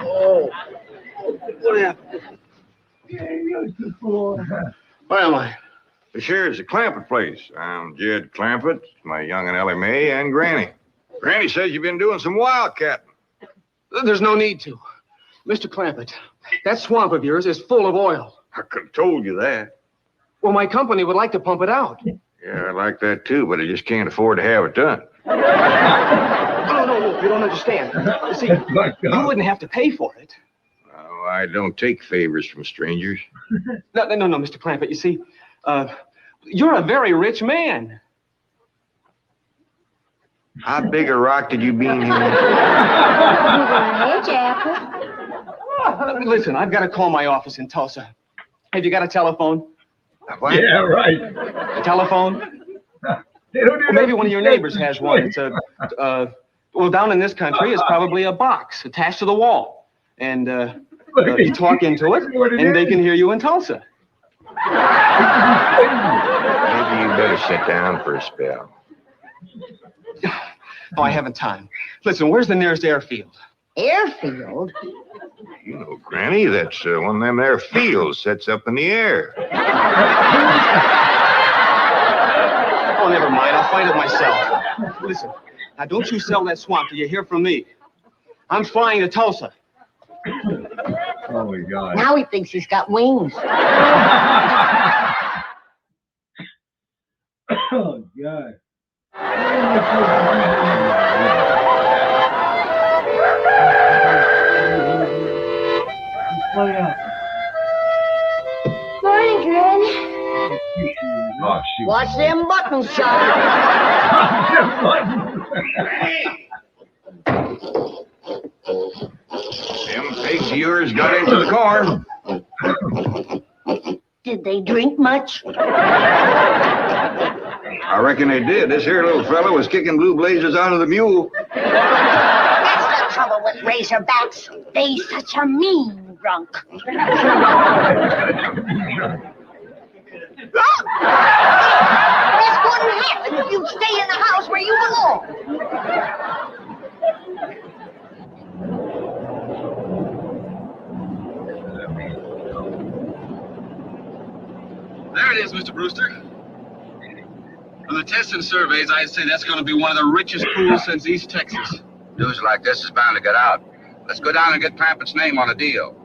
[SPEAKER 6] Oh, what happened? Where am I?
[SPEAKER 3] This here is the Clampett place. I'm Jed Clampett, my young and Ellie Mae, and Granny. Granny says you've been doing some wildcatting.
[SPEAKER 6] There's no need to. Mr. Clampett, that swamp of yours is full of oil.
[SPEAKER 3] I could have told you that.
[SPEAKER 6] Well, my company would like to pump it out.
[SPEAKER 3] Yeah, I like that too, but I just can't afford to have it done.
[SPEAKER 6] No, you don't understand. You see,
[SPEAKER 1] My
[SPEAKER 6] you
[SPEAKER 1] God.
[SPEAKER 6] wouldn't have to pay for it.
[SPEAKER 3] Oh, I don't take favors from strangers.
[SPEAKER 6] No, Mr. Clampett, you see, you're a very rich man.
[SPEAKER 3] How big a rock did you bean here?
[SPEAKER 5] Hey, Japper.
[SPEAKER 6] Listen, I've got to call my office in Tulsa. Have you got a telephone?
[SPEAKER 3] What?
[SPEAKER 1] Yeah, right.
[SPEAKER 6] A telephone?
[SPEAKER 1] They don't
[SPEAKER 6] Well, maybe one of your neighbors has one. It's a, well, down in this country, it's probably a box attached to the wall. And you talk into it, and they can hear you in Tulsa.
[SPEAKER 3] Maybe you better sit down for a spell.
[SPEAKER 6] Oh, I haven't time. Listen, where's the nearest airfield?
[SPEAKER 4] Airfield?
[SPEAKER 3] You know, Granny, that's one of them there fields sets up in the air.
[SPEAKER 6] Oh, never mind. I'll find it myself. Listen, now don't you sell that swamp till you hear from me. I'm flying to Tulsa.
[SPEAKER 1] Oh my God.
[SPEAKER 4] Now he thinks he's got wings.
[SPEAKER 2] Oh, God.
[SPEAKER 5] Morning, Granny.
[SPEAKER 1] Oh, shoot.
[SPEAKER 4] Watch them buttons, Sean.
[SPEAKER 3] Them pigs of yours got into the car.
[SPEAKER 4] Did they drink much?
[SPEAKER 3] I reckon they did. This here little fella was kicking blue blazers out of the mule.
[SPEAKER 4] That's the trouble with razorbacks. They's such a mean drunk. This wouldn't happen if you stay in the house where you belong.
[SPEAKER 7] There it is, Mr. Brewster. On the tests and surveys, I'd say that's going to be one of the richest pools since East Texas.
[SPEAKER 3] News like this is bound to get out. Let's go down and get Clampett's name on a deal.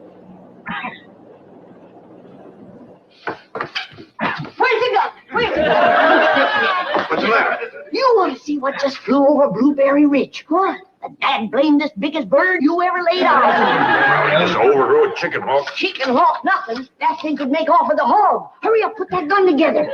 [SPEAKER 4] Where's the gun? Where's the gun?
[SPEAKER 3] What's the matter?
[SPEAKER 4] You want to see what just flew over Blueberry Ridge? What? The dad blamedest biggest bird you ever laid eyes on.
[SPEAKER 3] This overgrown chicken hawk.
[SPEAKER 4] Chicken hawk nothing. That thing could make off with the hog. Hurry up, put that gun together.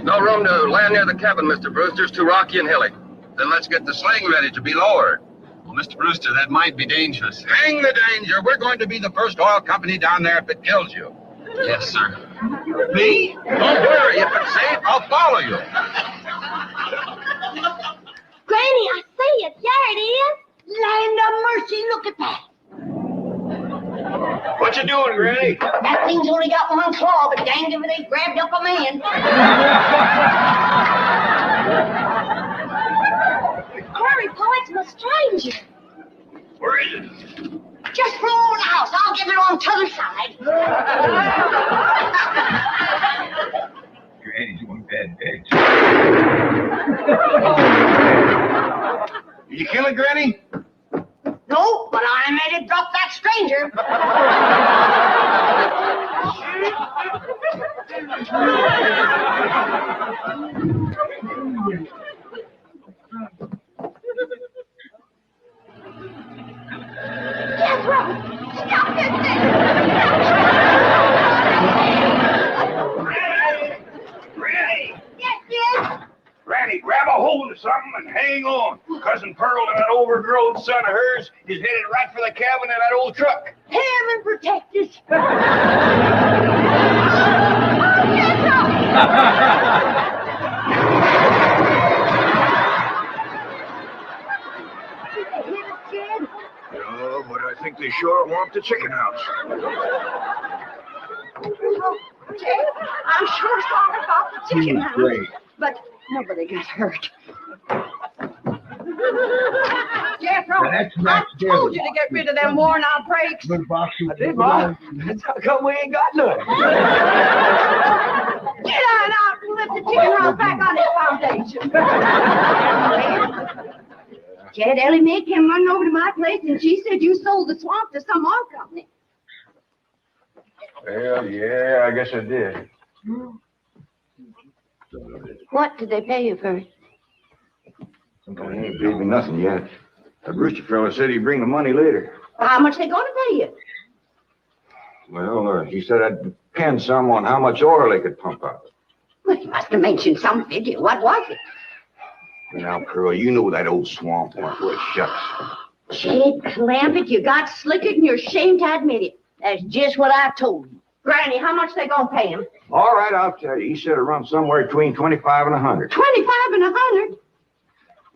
[SPEAKER 3] No room to land near the cabin, Mr. Brewster. It's too rocky and hilly. Then let's get the sling ready to be lowered.
[SPEAKER 7] Well, Mr. Brewster, that might be dangerous.
[SPEAKER 3] Hang the danger. We're going to be the first oil company down there if it kills you.
[SPEAKER 7] Yes, sir.
[SPEAKER 3] Me? Don't worry. If it's safe, I'll follow you.
[SPEAKER 5] Granny, I see it. There it is.
[SPEAKER 4] Land of mercy, look at that.
[SPEAKER 3] What you doing, Granny?
[SPEAKER 4] That thing's only got one claw, but dang if it ain't grabbed up a man.
[SPEAKER 5] Hurry, Po, it's my stranger.
[SPEAKER 3] Where is it?
[SPEAKER 4] Just flew over the house. I'll get it on t'other side.
[SPEAKER 1] Granny's one bad bitch.
[SPEAKER 3] Did you kill it, Granny?
[SPEAKER 4] No, but I made it drop that stranger.
[SPEAKER 5] Yes, Robert. Stop this thing.
[SPEAKER 3] Granny!
[SPEAKER 5] Yes, yes.
[SPEAKER 3] Granny, grab a hold of something and hang on. Cousin Pearl and that overgrown son of hers is headed right for the cabin in that old truck.
[SPEAKER 4] Heaven protect us.
[SPEAKER 5] Yes, Robert.
[SPEAKER 3] No, but I think they sure want the chicken house.
[SPEAKER 4] I'm sure sorry about the chicken house,
[SPEAKER 1] Great.
[SPEAKER 4] but nobody got hurt.
[SPEAKER 1] Now that's not
[SPEAKER 4] Told you to get rid of them worn-out brakes.
[SPEAKER 1] Good box.
[SPEAKER 6] I did, Ma. That's how come we ain't got none.
[SPEAKER 4] Get on out and lift the chicken house back on its foundation. Jed, Ellie Mae came running over to my place and she said you sold the swamp to some oil company.
[SPEAKER 3] Well, yeah, I guess I did.
[SPEAKER 4] What did they pay you for it?
[SPEAKER 3] He ain't paid me nothing yet. The Brewster fella said he'd bring the money later.
[SPEAKER 4] How much they gonna pay you?
[SPEAKER 3] Well, he said I'd depend some on how much oil they could pump out.
[SPEAKER 4] Well, you must have mentioned some figure. What was it?
[SPEAKER 3] Now, Pearl, you know that old swamp ain't worth shucks.
[SPEAKER 4] Jed Clampett, you got slickered and you're ashamed to admit it. That's just what I told you. Granny, how much they gonna pay him?
[SPEAKER 3] All right, I'll tell you. He said it runs somewhere between 25 and 100.
[SPEAKER 4] 25 and 100?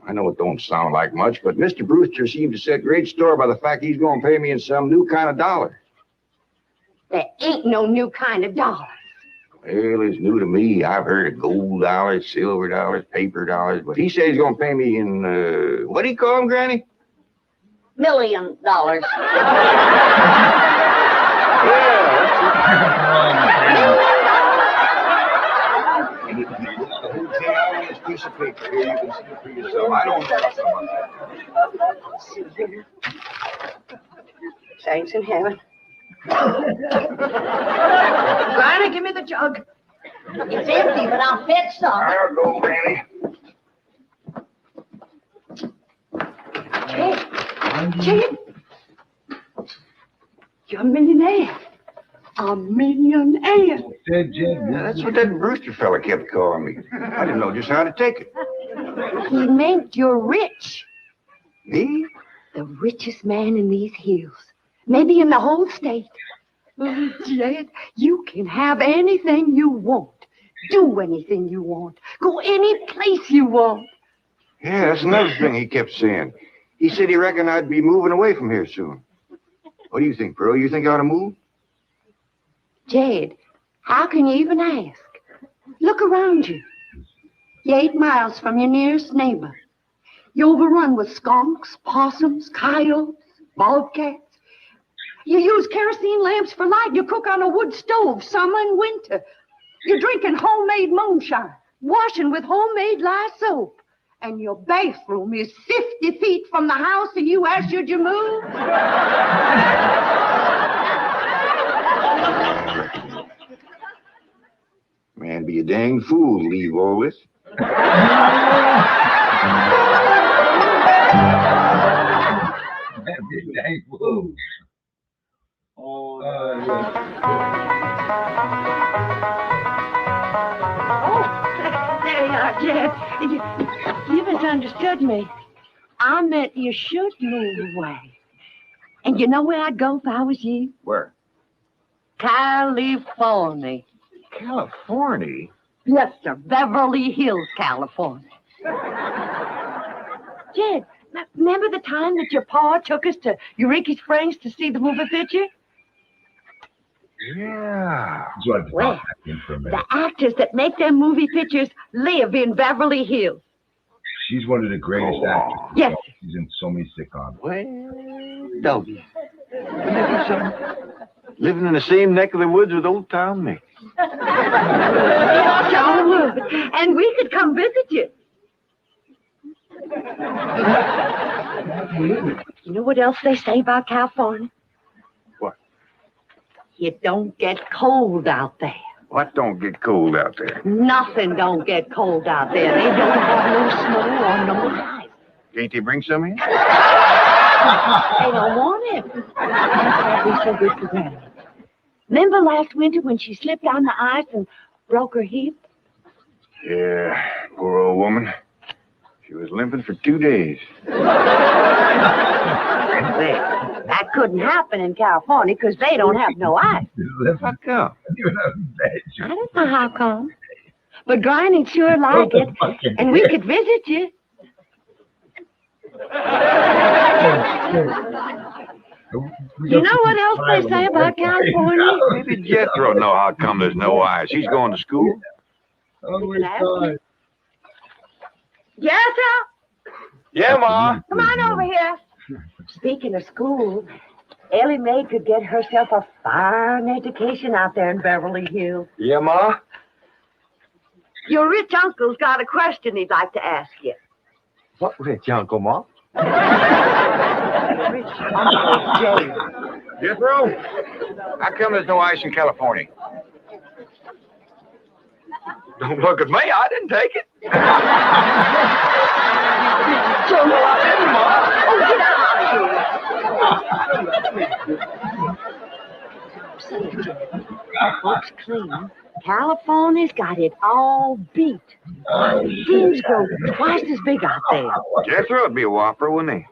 [SPEAKER 3] I know it don't sound like much, but Mr. Brewster seemed to set great store by the fact he's going to pay me in some new kind of dollar.
[SPEAKER 4] There ain't no new kind of dollar.
[SPEAKER 3] Well, it's new to me. I've heard of gold dollars, silver dollars, paper dollars, but he said he's going to pay me in, what do you call them, Granny?
[SPEAKER 4] $1 million.
[SPEAKER 3] This piece of paper here, you can see for yourself. I don't know something.
[SPEAKER 4] Thanks in heaven. Granny, give me the jug. It's empty, but I'll fetch some.
[SPEAKER 3] There go, Granny.
[SPEAKER 4] Jed, you're a millionaire. 1 million ants.
[SPEAKER 1] Said Jed.
[SPEAKER 8] Yeah, that's what that Brewster fella kept calling me. I didn't know just how to take it.
[SPEAKER 4] He meant you're rich.
[SPEAKER 8] Me?
[SPEAKER 4] The richest man in these hills. Maybe in the whole state. Oh, Jed, you can have anything you want. Do anything you want. Go any place you want.
[SPEAKER 8] Yeah, that's another thing he kept saying. He said he reckoned I'd be moving away from here soon. What do you think, Pearl? You think I ought to move?
[SPEAKER 4] Jed, how can you even ask? Look around you. You're 8 miles from your nearest neighbor. You're overrun with skunks, possums, coyotes, bobcats. You use kerosene lamps for light. You cook on a wood stove, summer and winter. You're drinking homemade moonshine, washing with homemade lye soap. And your bathroom is 50 feet from the house, and you ask, should you move?
[SPEAKER 8] Man, be a dang fool to leave all this.
[SPEAKER 1] Dang fool.
[SPEAKER 2] Oh,
[SPEAKER 4] There you are, Jed. You misunderstood me. I meant you should move away. And you know where I'd go if I was you?
[SPEAKER 8] Where?
[SPEAKER 4] California.
[SPEAKER 8] California?
[SPEAKER 4] Yes, sir. Beverly Hills, California. Jed, remember the time that your pa took us to Eureka Springs to see the movie picture?
[SPEAKER 8] Yeah.
[SPEAKER 1] Just wanted to
[SPEAKER 4] Well,
[SPEAKER 1] pop back in for a minute.
[SPEAKER 4] The actors that make them movie pictures live in Beverly Hills.
[SPEAKER 1] She's one of the greatest actors.
[SPEAKER 4] Yes.
[SPEAKER 1] She's in so many sitcoms.
[SPEAKER 8] Well, doggy. Living in the same neck of the woods with old Tom Nick.
[SPEAKER 4] Yes, I would. And we could come visit you. You know what else they say about California?
[SPEAKER 8] What?
[SPEAKER 4] It don't get cold out there.
[SPEAKER 8] What don't get cold out there?
[SPEAKER 4] Nothing don't get cold out there. They don't have no snow or no ice.
[SPEAKER 8] Can't they bring some in?
[SPEAKER 4] They don't want it. That'd be so good for Granny. Remember last winter when she slipped on the ice and broke her hip?
[SPEAKER 8] Yeah, poor old woman. She was limping for 2 days.
[SPEAKER 4] Well, that couldn't happen in California because they don't have no ice.
[SPEAKER 8] How come?
[SPEAKER 4] I don't know how come. But Granny'd sure like it, and we could visit you. You know what else they say about California?
[SPEAKER 8] Maybe Jethro know how come there's no ice. He's going to school.
[SPEAKER 2] oh my God.
[SPEAKER 4] Jethro,
[SPEAKER 8] Yeah, Ma.
[SPEAKER 4] come on over here. Speaking of school, Ellie Mae could get herself a fine education out there in Beverly Hills.
[SPEAKER 8] Yeah, Ma.
[SPEAKER 4] Your rich uncle's got a question he'd like to ask you.
[SPEAKER 8] What rich uncle, Ma?
[SPEAKER 4] Rich Uncle Jay.
[SPEAKER 8] Jethro, how come there's no ice in California? Don't look at me. I didn't take it.
[SPEAKER 4] Oh, get out of here. Folks clean. California's got it all beat. Things grow twice as big out there.
[SPEAKER 8] Jethro would be a whopper, wouldn't he?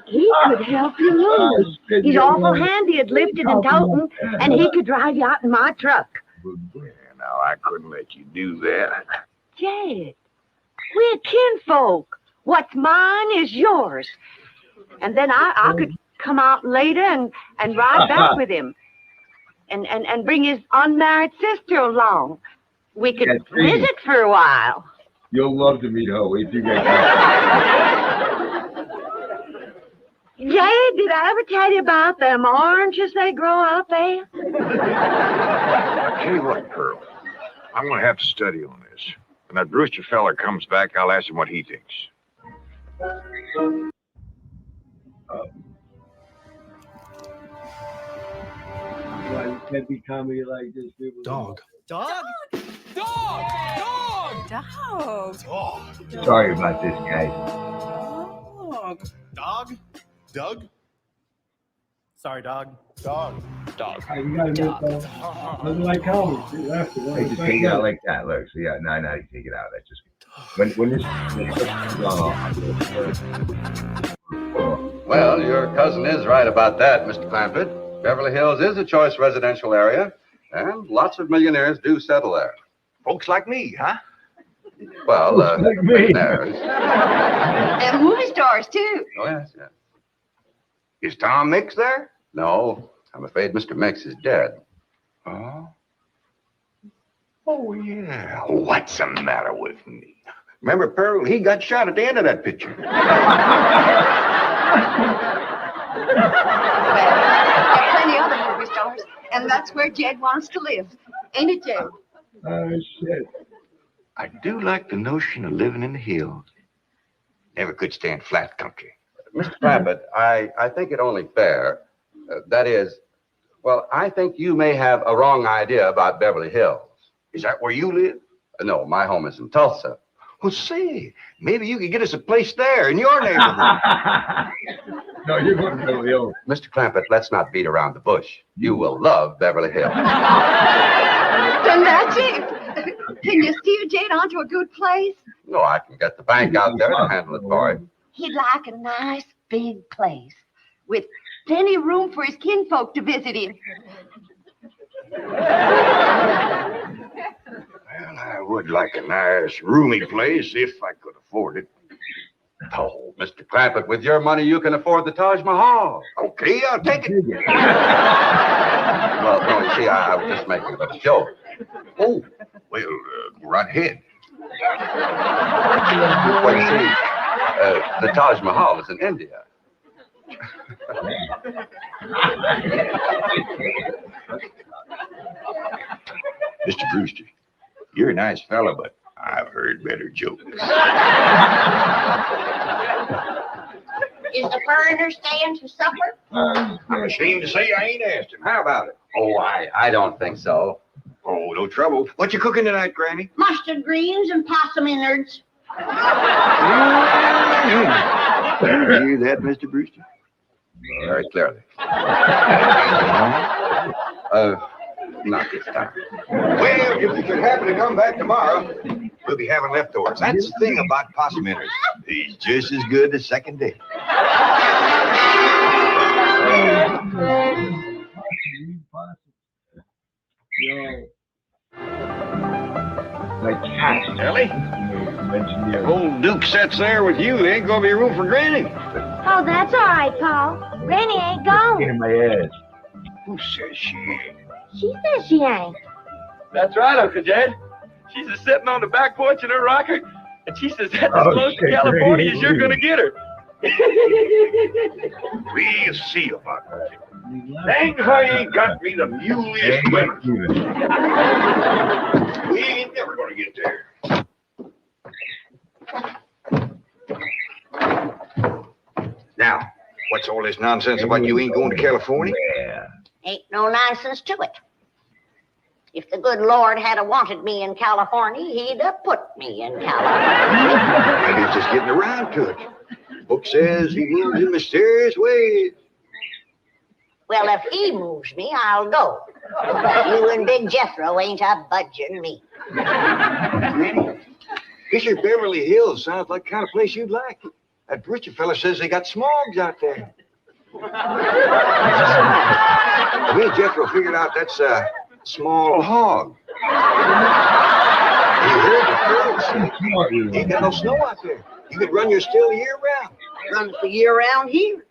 [SPEAKER 4] He could help you move. He's awful handy at lifting and toting, and he could drive you out in my truck.
[SPEAKER 8] Yeah, now, I couldn't let you do that.
[SPEAKER 4] Jed, we're kinfolk. What's mine is yours. And then I could come out later and ride back with him. And bring his unmarried sister along. We could visit for a while.
[SPEAKER 1] You'll love to meet her. Wait till you get
[SPEAKER 4] Jay, did I ever tell you about them oranges they grow out there?
[SPEAKER 8] I'll tell you what, Pearl. I'm going to have to study on this. When that Brewster fella comes back, I'll ask him what he thinks.
[SPEAKER 2] Why you can't be comedy like this, people?
[SPEAKER 9] Dog.
[SPEAKER 10] Dog? Dog! Dog! Dog!
[SPEAKER 1] Sorry about this, guys.
[SPEAKER 10] Dog. Dog? Doug?
[SPEAKER 9] Sorry, dog.
[SPEAKER 11] Dog.
[SPEAKER 6] Dog.
[SPEAKER 2] Hey, you gotta make nothing like comedy. See, that's the one.
[SPEAKER 1] They just take it out like that. Look, so yeah, no, I know how you take it out. That's just when this
[SPEAKER 7] Well, your cousin is right about that, Mr. Clampett. Beverly Hills is a choice residential area, and lots of millionaires do settle there.
[SPEAKER 8] Folks like me, huh?
[SPEAKER 7] Well,
[SPEAKER 1] like me.
[SPEAKER 7] millionaires.
[SPEAKER 4] And movie stars, too.
[SPEAKER 7] Oh, yes, yes.
[SPEAKER 8] Is Tom Mix there?
[SPEAKER 7] No, I'm afraid Mr. Mix is dead.
[SPEAKER 8] Oh? Oh, yeah. What's the matter with me? Remember, Pearl, he got shot at the end of that picture.
[SPEAKER 4] Well, there are plenty other movie stars, and that's where Jed wants to live. Ain't it, Jed?
[SPEAKER 1] Oh, shit.
[SPEAKER 8] I do like the notion of living in the hills. Never could stand flat country.
[SPEAKER 7] Mr. Clampett, I think it only fair. That is, well, I think you may have a wrong idea about Beverly Hills.
[SPEAKER 8] Is that where you live?
[SPEAKER 7] No, my home is in Tulsa.
[SPEAKER 8] Well, say, maybe you could get us a place there in your neighborhood.
[SPEAKER 1] No, you're going to Beverly Hills.
[SPEAKER 7] Mr. Clampett, let's not beat around the bush. You will love Beverly Hills.
[SPEAKER 4] Then that's it. Can you steer Jed onto a good place?
[SPEAKER 7] No, I can get the bank out there to handle it for him.
[SPEAKER 4] He'd like a nice big place with plenty of room for his kinfolk to visit him.
[SPEAKER 8] Well, I would like a nice, roomy place if I could afford it.
[SPEAKER 7] Oh, Mr. Clampett, with your money, you can afford the Taj Mahal.
[SPEAKER 8] Okay, I'll take it.
[SPEAKER 7] Well, no, you see, I was just making a little joke.
[SPEAKER 8] Oh, well, go right ahead.
[SPEAKER 7] Well, you see, the Taj Mahal is in India.
[SPEAKER 8] Mr. Brewster, you're a nice fella, but I've heard better jokes.
[SPEAKER 5] Is the foreigner staying to supper?
[SPEAKER 8] I'm ashamed to say I ain't asked him. How about it?
[SPEAKER 7] Oh, I don't think so.
[SPEAKER 8] Oh, no trouble. What you cooking tonight, Granny?
[SPEAKER 5] Mustard greens and possum innards.
[SPEAKER 8] You hear that, Mr. Brewster?
[SPEAKER 7] Very clearly. Not this time.
[SPEAKER 8] Well, if you should happen to come back tomorrow, we'll be having leftovers. That's the thing about possum innards. He's just as good the second day.
[SPEAKER 2] Yo.
[SPEAKER 1] Like cats.
[SPEAKER 8] Ellie? If old Duke sits there with you, there ain't gonna be room for Granny.
[SPEAKER 5] Oh, that's all right, Paul. Granny ain't gone.
[SPEAKER 1] In my ass.
[SPEAKER 8] Who says she ain't?
[SPEAKER 5] She says she ain't.
[SPEAKER 6] That's right, Uncle Jed. She's just sitting on the back porch in her rocker, and she says that's as close to California as you're going to get her.
[SPEAKER 8] We'll see about that. Dang her ain't got me the muliest winner. We ain't never gonna get there. Now, what's all this nonsense about you ain't going to California?
[SPEAKER 1] Yeah.
[SPEAKER 5] Ain't no nonsense to it. If the good Lord had wanted me in California, he'd have put me in California.
[SPEAKER 8] And he's just getting around to it. Book says he moves in mysterious ways.
[SPEAKER 5] Well, if he moves me, I'll go. You and Big Jethro ain't a budging me.
[SPEAKER 8] This here Beverly Hills sounds like the kind of place you'd like. That Brewster fella says they got smogs out there. Me and Jethro figured out that's a small hog. You heard the girls say ain't got no snow out there. You could run your still year round.
[SPEAKER 5] Runs the year round here.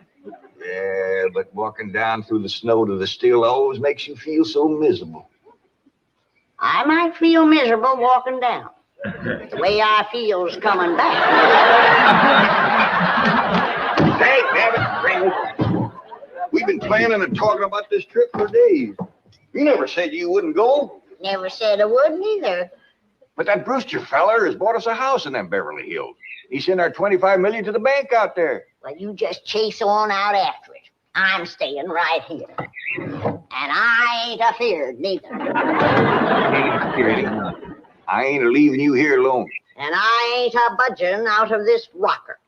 [SPEAKER 8] Yeah, but walking down through the snow to the still always makes you feel so miserable.
[SPEAKER 5] I might feel miserable walking down. The way I feel's coming back.
[SPEAKER 8] Hey, damn it, we've been planning and talking about this trip for days. You never said you wouldn't go.
[SPEAKER 5] Never said I wouldn't either.
[SPEAKER 8] But that Brewster feller has bought us a house in them Beverly Hills. He sent our $25 million to the bank out there.
[SPEAKER 5] Well, you just chase on out after it. I'm staying right here. And I ain't afeard neither.
[SPEAKER 8] I ain't leaving you here alone.
[SPEAKER 5] And I ain't a budging out of this rocker.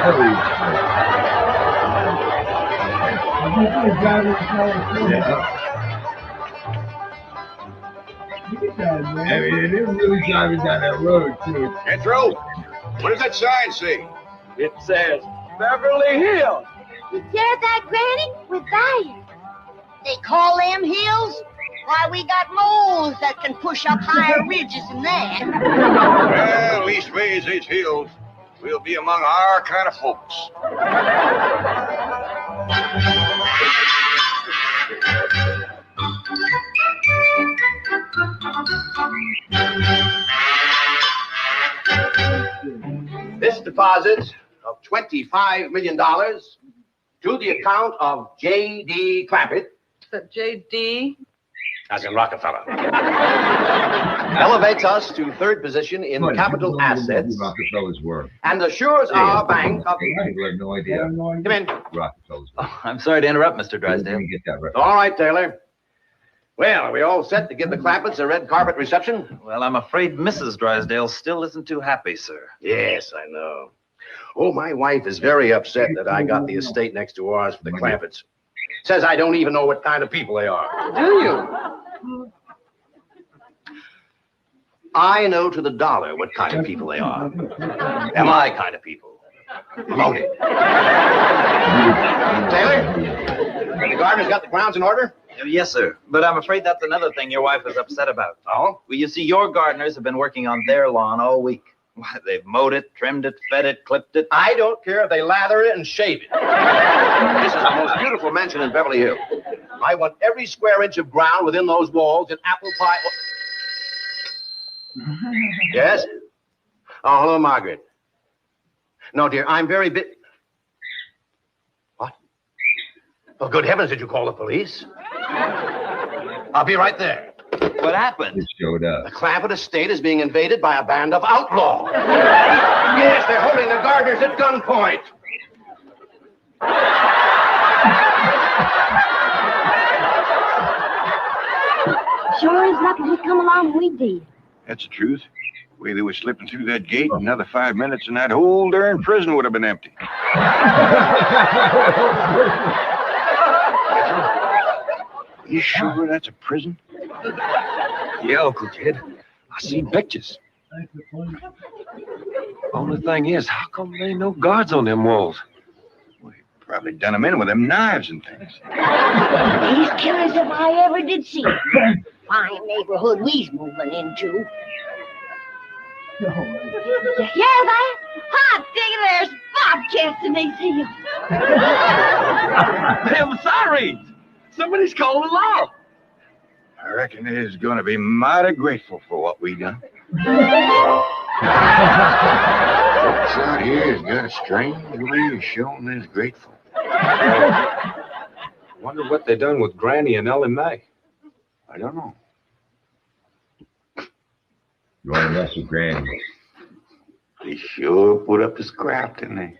[SPEAKER 2] Look at that, man.
[SPEAKER 1] I mean, they're really driving down that road, too.
[SPEAKER 8] Jethro, what does that sign say?
[SPEAKER 6] It says Beverly Hills.
[SPEAKER 4] You hear that, Granny? We're dying.
[SPEAKER 5] They call them hills? Why, we got moles that can push up higher ridges than that.
[SPEAKER 8] Well, leastways, it's hills. We'll be among our kind of folks.
[SPEAKER 7] This deposit of $25 million to the account of J.D. Clampett,
[SPEAKER 10] J.D.?
[SPEAKER 7] as in Rockefeller, elevates us to third position in capital assets
[SPEAKER 1] Rockefellers were.
[SPEAKER 7] and assures our bank of...
[SPEAKER 1] People have no idea.
[SPEAKER 7] Come in.
[SPEAKER 1] Rockefellers were.
[SPEAKER 9] Oh, I'm sorry to interrupt, Mr. Drysdale.
[SPEAKER 1] Let me get that right.
[SPEAKER 7] All right, Taylor. Well, are we all set to give the Clampetts a red carpet reception?
[SPEAKER 9] Well, I'm afraid Mrs. Drysdale still isn't too happy, sir.
[SPEAKER 7] Yes, I know. Oh, my wife is very upset that I got the estate next to ours for the Clampetts. Says I don't even know what kind of people they are.
[SPEAKER 6] Do you?
[SPEAKER 7] I know to the dollar what kind of people they are. They're my kind of people. Okay. Taylor, the gardener's got the grounds in order?
[SPEAKER 9] Yes, sir. But I'm afraid that's another thing your wife is upset about.
[SPEAKER 7] Oh?
[SPEAKER 9] Well, you see, your gardeners have been working on their lawn all week. Why, they've mowed it, trimmed it, fed it, clipped it.
[SPEAKER 7] I don't care if they lather it and shave it. This is the most beautiful mansion in Beverly Hills. I want every square inch of ground within those walls in apple pie. Yes? Oh, hello, Margaret. No, dear, I'm very What? Oh, good heavens, did you call the police? I'll be right there.
[SPEAKER 9] What happened?
[SPEAKER 1] It showed up.
[SPEAKER 7] The Clampett estate is being invaded by a band of outlaws. Yes, they're holding the gardeners at gunpoint.
[SPEAKER 4] Sure is lucky we come along when we did.
[SPEAKER 8] That's the truth. The way they were slipping through that gate, another 5 minutes and that whole darn prison would have been empty. You sure that's a prison?
[SPEAKER 11] Yeah, Uncle Jed. I seen pictures. Only thing is, how come there ain't no guards on them walls?
[SPEAKER 8] Probably done them in with them knives and things.
[SPEAKER 5] These killers if I ever did see. Fine neighborhood we's moving into.
[SPEAKER 4] You hear that? Hot diggity, there's bobcats in these hills.
[SPEAKER 11] Them sirens! Somebody's calling the law.
[SPEAKER 8] I reckon they's gonna be mighty grateful for what we done. Folks out here has got a strange way of showing they's grateful.
[SPEAKER 11] Wonder what they done with Granny and Ellen May.
[SPEAKER 8] I don't know.
[SPEAKER 1] You want to mess with Granny?
[SPEAKER 8] They sure put up the scrap, didn't they?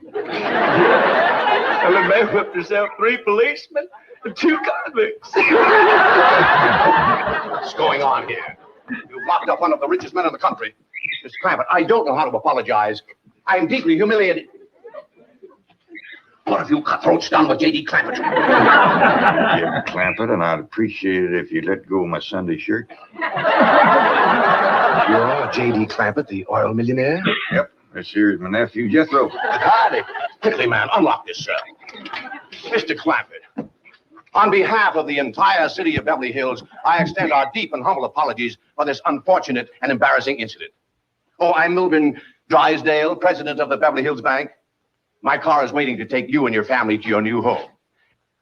[SPEAKER 11] Ellen May whipped herself 3 policemen and 2 convicts.
[SPEAKER 7] What's going on here? You've locked up one of the richest men in the country. Mr. Clampett, I don't know how to apologize. I am deeply humiliated. What have you cutthroats done with J.D. Clampett?
[SPEAKER 8] Yeah, Clampett, and I'd appreciate it if you let go of my Sunday shirt.
[SPEAKER 7] You're J.D. Clampett, the oil millionaire?
[SPEAKER 8] Yep, this here's my nephew, Jethro.
[SPEAKER 7] Howdy. Quickly, man, unlock this cell. Mr. Clampett, on behalf of the entire city of Beverly Hills, I extend our deep and humble apologies for this unfortunate and embarrassing incident. Oh, I'm Milburn Drysdale, president of the Beverly Hills Bank. My car is waiting to take you and your family to your new home.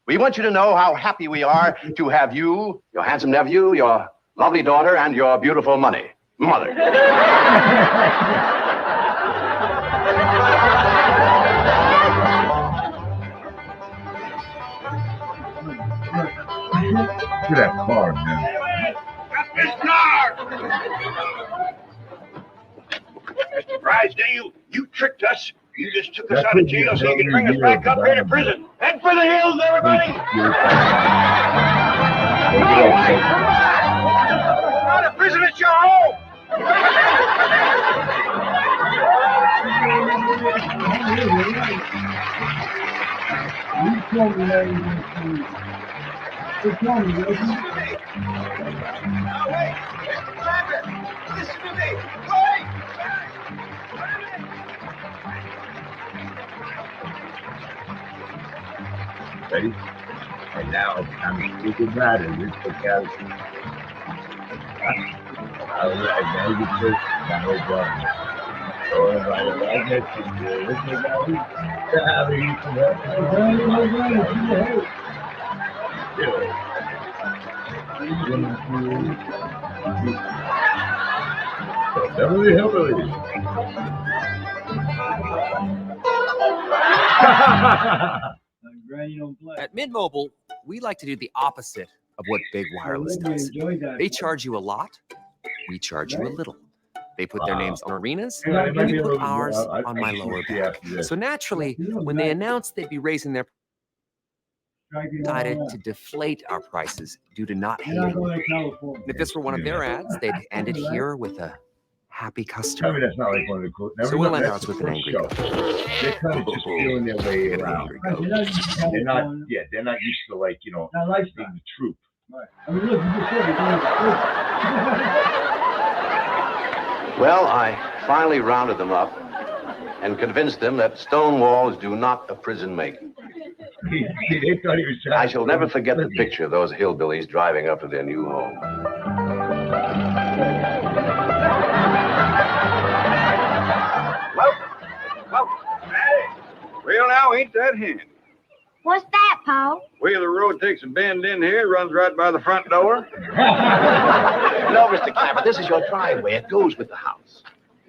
[SPEAKER 7] We want you to know how happy we are to have you, your handsome nephew, your lovely daughter, and your beautiful mother.
[SPEAKER 1] Get that car, man.
[SPEAKER 8] Mr. Guard! Mr. Drysdale, you tricked us. You just took us out of jail so you could bring us back up here to prison. Head for the hills, everybody! Out of prison, it's your home!
[SPEAKER 2] told me that he was they told me, Reggie.
[SPEAKER 3] Now wait! Mr. Clampett! Listen to me! Wait!
[SPEAKER 1] Ready? And now it's time to speak it matter. This is the galaxy. Now you first, I hope so everybody, right next to you. This is how we have it. Beverly Hillbillies.
[SPEAKER 2] Granny don't play.
[SPEAKER 12] At Mint Mobile, we like to do the opposite of what Big Wireless does. They charge you a lot, we charge you a little. They put their names on arenas, we put ours on my lower back. So naturally, when they announced they'd be raising their decided to deflate our prices due to not hating. If this were one of their ads, they'd end it here with a happy customer.
[SPEAKER 1] Tell me that's not like one of the quotes.
[SPEAKER 12] So we'll end ours with an angry goat.
[SPEAKER 1] They're kind of just feeling their way around. They're not used to like, being the troop.
[SPEAKER 2] I mean, look, you just said
[SPEAKER 7] Well, I finally rounded them up and convinced them that stone walls do not a prison make.
[SPEAKER 1] They thought he was trying.
[SPEAKER 7] I shall never forget the picture of those hillbillies driving up to their new home.
[SPEAKER 8] Welcome. Hey, well, now, ain't that handy?
[SPEAKER 5] What's that, Paul?
[SPEAKER 8] Where the road takes a bend in here, runs right by the front door.
[SPEAKER 7] No, Mr. Clampett, this is your driveway. It goes with the house.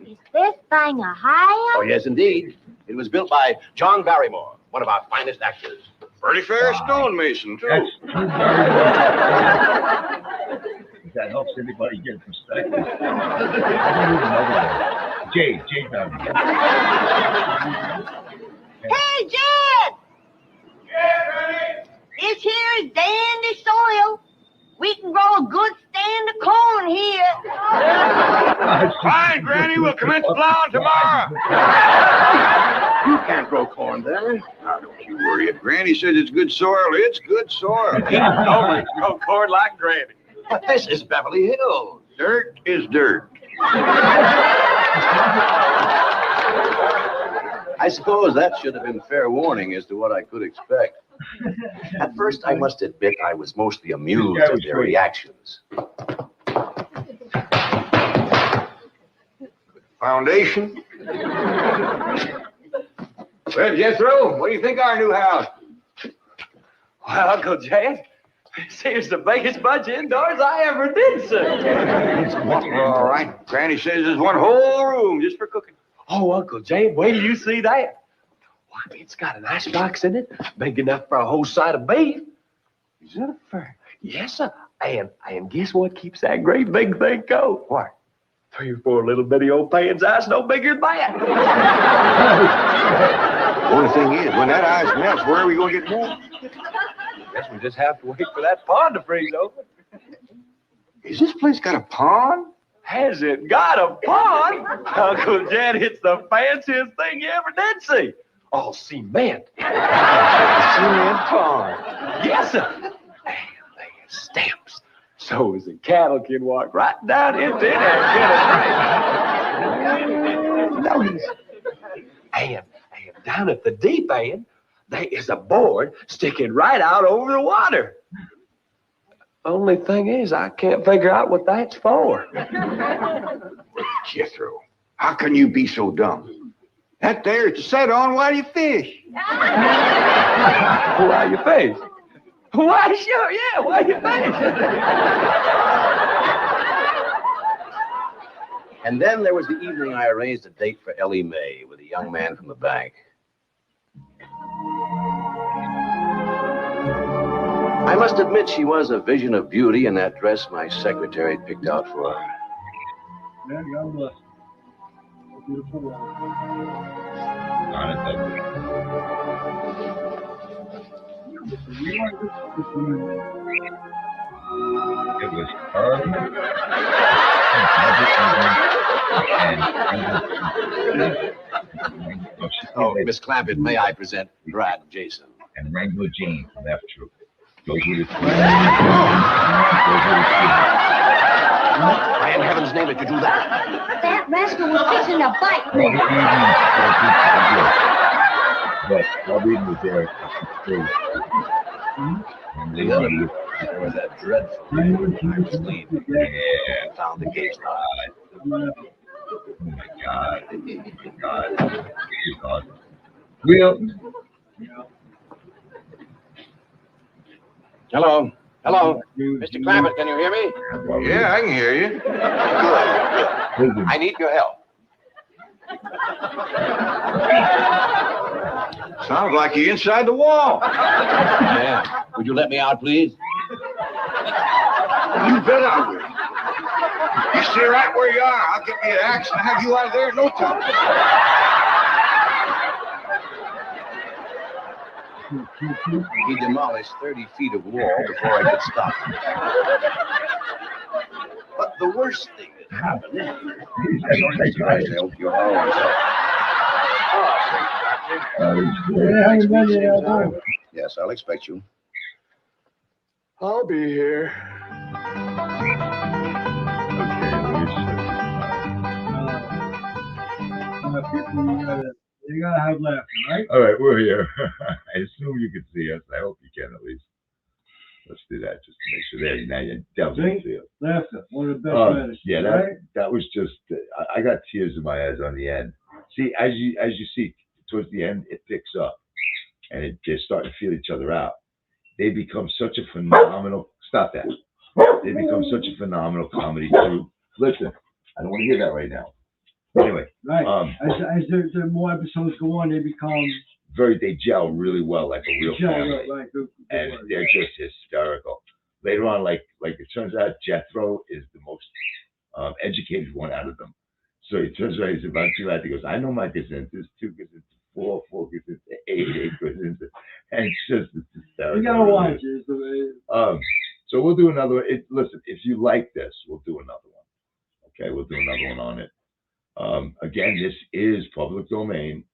[SPEAKER 5] Is this thing a house?
[SPEAKER 7] Oh, yes, indeed. It was built by John Barrymore, one of our finest actors.
[SPEAKER 8] Pretty fair stonemason, too.
[SPEAKER 1] That helps anybody get perspective. Jay found it.
[SPEAKER 5] Hey, Jed! This here is dandy soil. We can grow a good stand of corn here.
[SPEAKER 8] Fine, Granny. We'll commence plowing tomorrow.
[SPEAKER 7] You can't grow corn there.
[SPEAKER 8] Now, don't you worry. If Granny says it's good soil, it's good soil.
[SPEAKER 6] Nobody can grow corn like Granny.
[SPEAKER 7] But this is Beverly Hills.
[SPEAKER 8] Dirt is dirt.
[SPEAKER 7] I suppose that should have been fair warning as to what I could expect. At first, I must admit I was mostly amused at their reactions.
[SPEAKER 8] Foundation. Well, Jethro, what do you think of our new house?
[SPEAKER 6] Well, Uncle Jed, seems the biggest bunch indoors I ever did, sir.
[SPEAKER 8] All right. Granny says there's one whole room just for cooking.
[SPEAKER 6] Oh, Uncle Jed, wait till you see that. Why, it's got an icebox in it, big enough for a whole side of beef.
[SPEAKER 8] Is that fair?
[SPEAKER 6] Yes, sir. And guess what keeps that great big thing cold?
[SPEAKER 8] What?
[SPEAKER 6] 3 or 4 little bitty old pans ice no bigger than that.
[SPEAKER 8] Only thing is, when that ice melts, where are we going to get more?
[SPEAKER 6] Guess we just have to wait for that pond to freeze over.
[SPEAKER 8] Is this place got a pond?
[SPEAKER 6] Has it got a pond? Uncle Jed, it's the fanciest thing you ever did see. All cement.
[SPEAKER 8] Cement pond.
[SPEAKER 6] Yes, sir. And there's stamps. So as the cattle can walk right down into it and get a drink. Notice. And down at the deep end, there is a board sticking right out over the water. Only thing is, I can't figure out what that's for.
[SPEAKER 8] Jethro, how can you be so dumb? That there is to set on while you fish.
[SPEAKER 6] Why you fish? Why, sure, yeah, why you fish?
[SPEAKER 7] And then there was the evening I arranged a date for Ellie Mae with a young man from the bank. I must admit she was a vision of beauty in that dress my secretary picked out for her.
[SPEAKER 2] Man, God bless. Beautiful woman.
[SPEAKER 1] It was her.
[SPEAKER 7] Oh, Miss Clampett, may I present Brad Jason?
[SPEAKER 1] and Wrangler jeans, left true. Those were the two.
[SPEAKER 7] Why in heaven's name did you do that?
[SPEAKER 5] That rascal was fixing to bite me.
[SPEAKER 1] But Bobby Eden was there.
[SPEAKER 11] The other there was that dreadful night when I was leaving.
[SPEAKER 1] Yeah.
[SPEAKER 11] Found the gates locked.
[SPEAKER 1] Oh my God. God. Real.
[SPEAKER 7] Hello. Mr. Clampett, can you hear me?
[SPEAKER 8] Yeah, I can hear you.
[SPEAKER 7] Good. I need your help.
[SPEAKER 8] Sounds like you're inside the wall.
[SPEAKER 7] Yeah. Would you let me out, please?
[SPEAKER 8] You bet I will. You stay right where you are. I'll get me an axe and have you out of there in no time.
[SPEAKER 11] He demolished 30 feet of wall before I could stop him. But the worst thing that happened, I hope you're all on top. Yes, I'll expect you.
[SPEAKER 6] I'll be here.
[SPEAKER 2] You gotta have laughter, right?
[SPEAKER 1] All right, we're here. I assume you can see us. I hope you can at least. Let's do that just to make sure there. Now you definitely see us.
[SPEAKER 2] Laughter, one of the best medicines.
[SPEAKER 1] Yeah,
[SPEAKER 2] right?
[SPEAKER 1] that was just. I got tears in my eyes on the end. See, as you see towards the end, it picks up, and they're starting to feel each other out. They become such a phenomenal. Stop that. They become such a phenomenal comedy troupe. Listen, I don't want to hear that right now. Anyway,
[SPEAKER 2] right. As the more episodes go on, they become
[SPEAKER 1] they gel really well, like a real family,
[SPEAKER 2] right. Good
[SPEAKER 1] and they're just hysterical. Later on, like it turns out, Jethro is the most educated one out of them. So he turns around, he's about to he goes, I know my gazintas, 2 gazintas, 4 gazintas, 8 gazintas, and it's hysterical.
[SPEAKER 2] You gotta watch it.
[SPEAKER 1] So we'll do another one. Listen, if you like this, we'll do another one. Okay, we'll do another one on it. Again, this is public domain.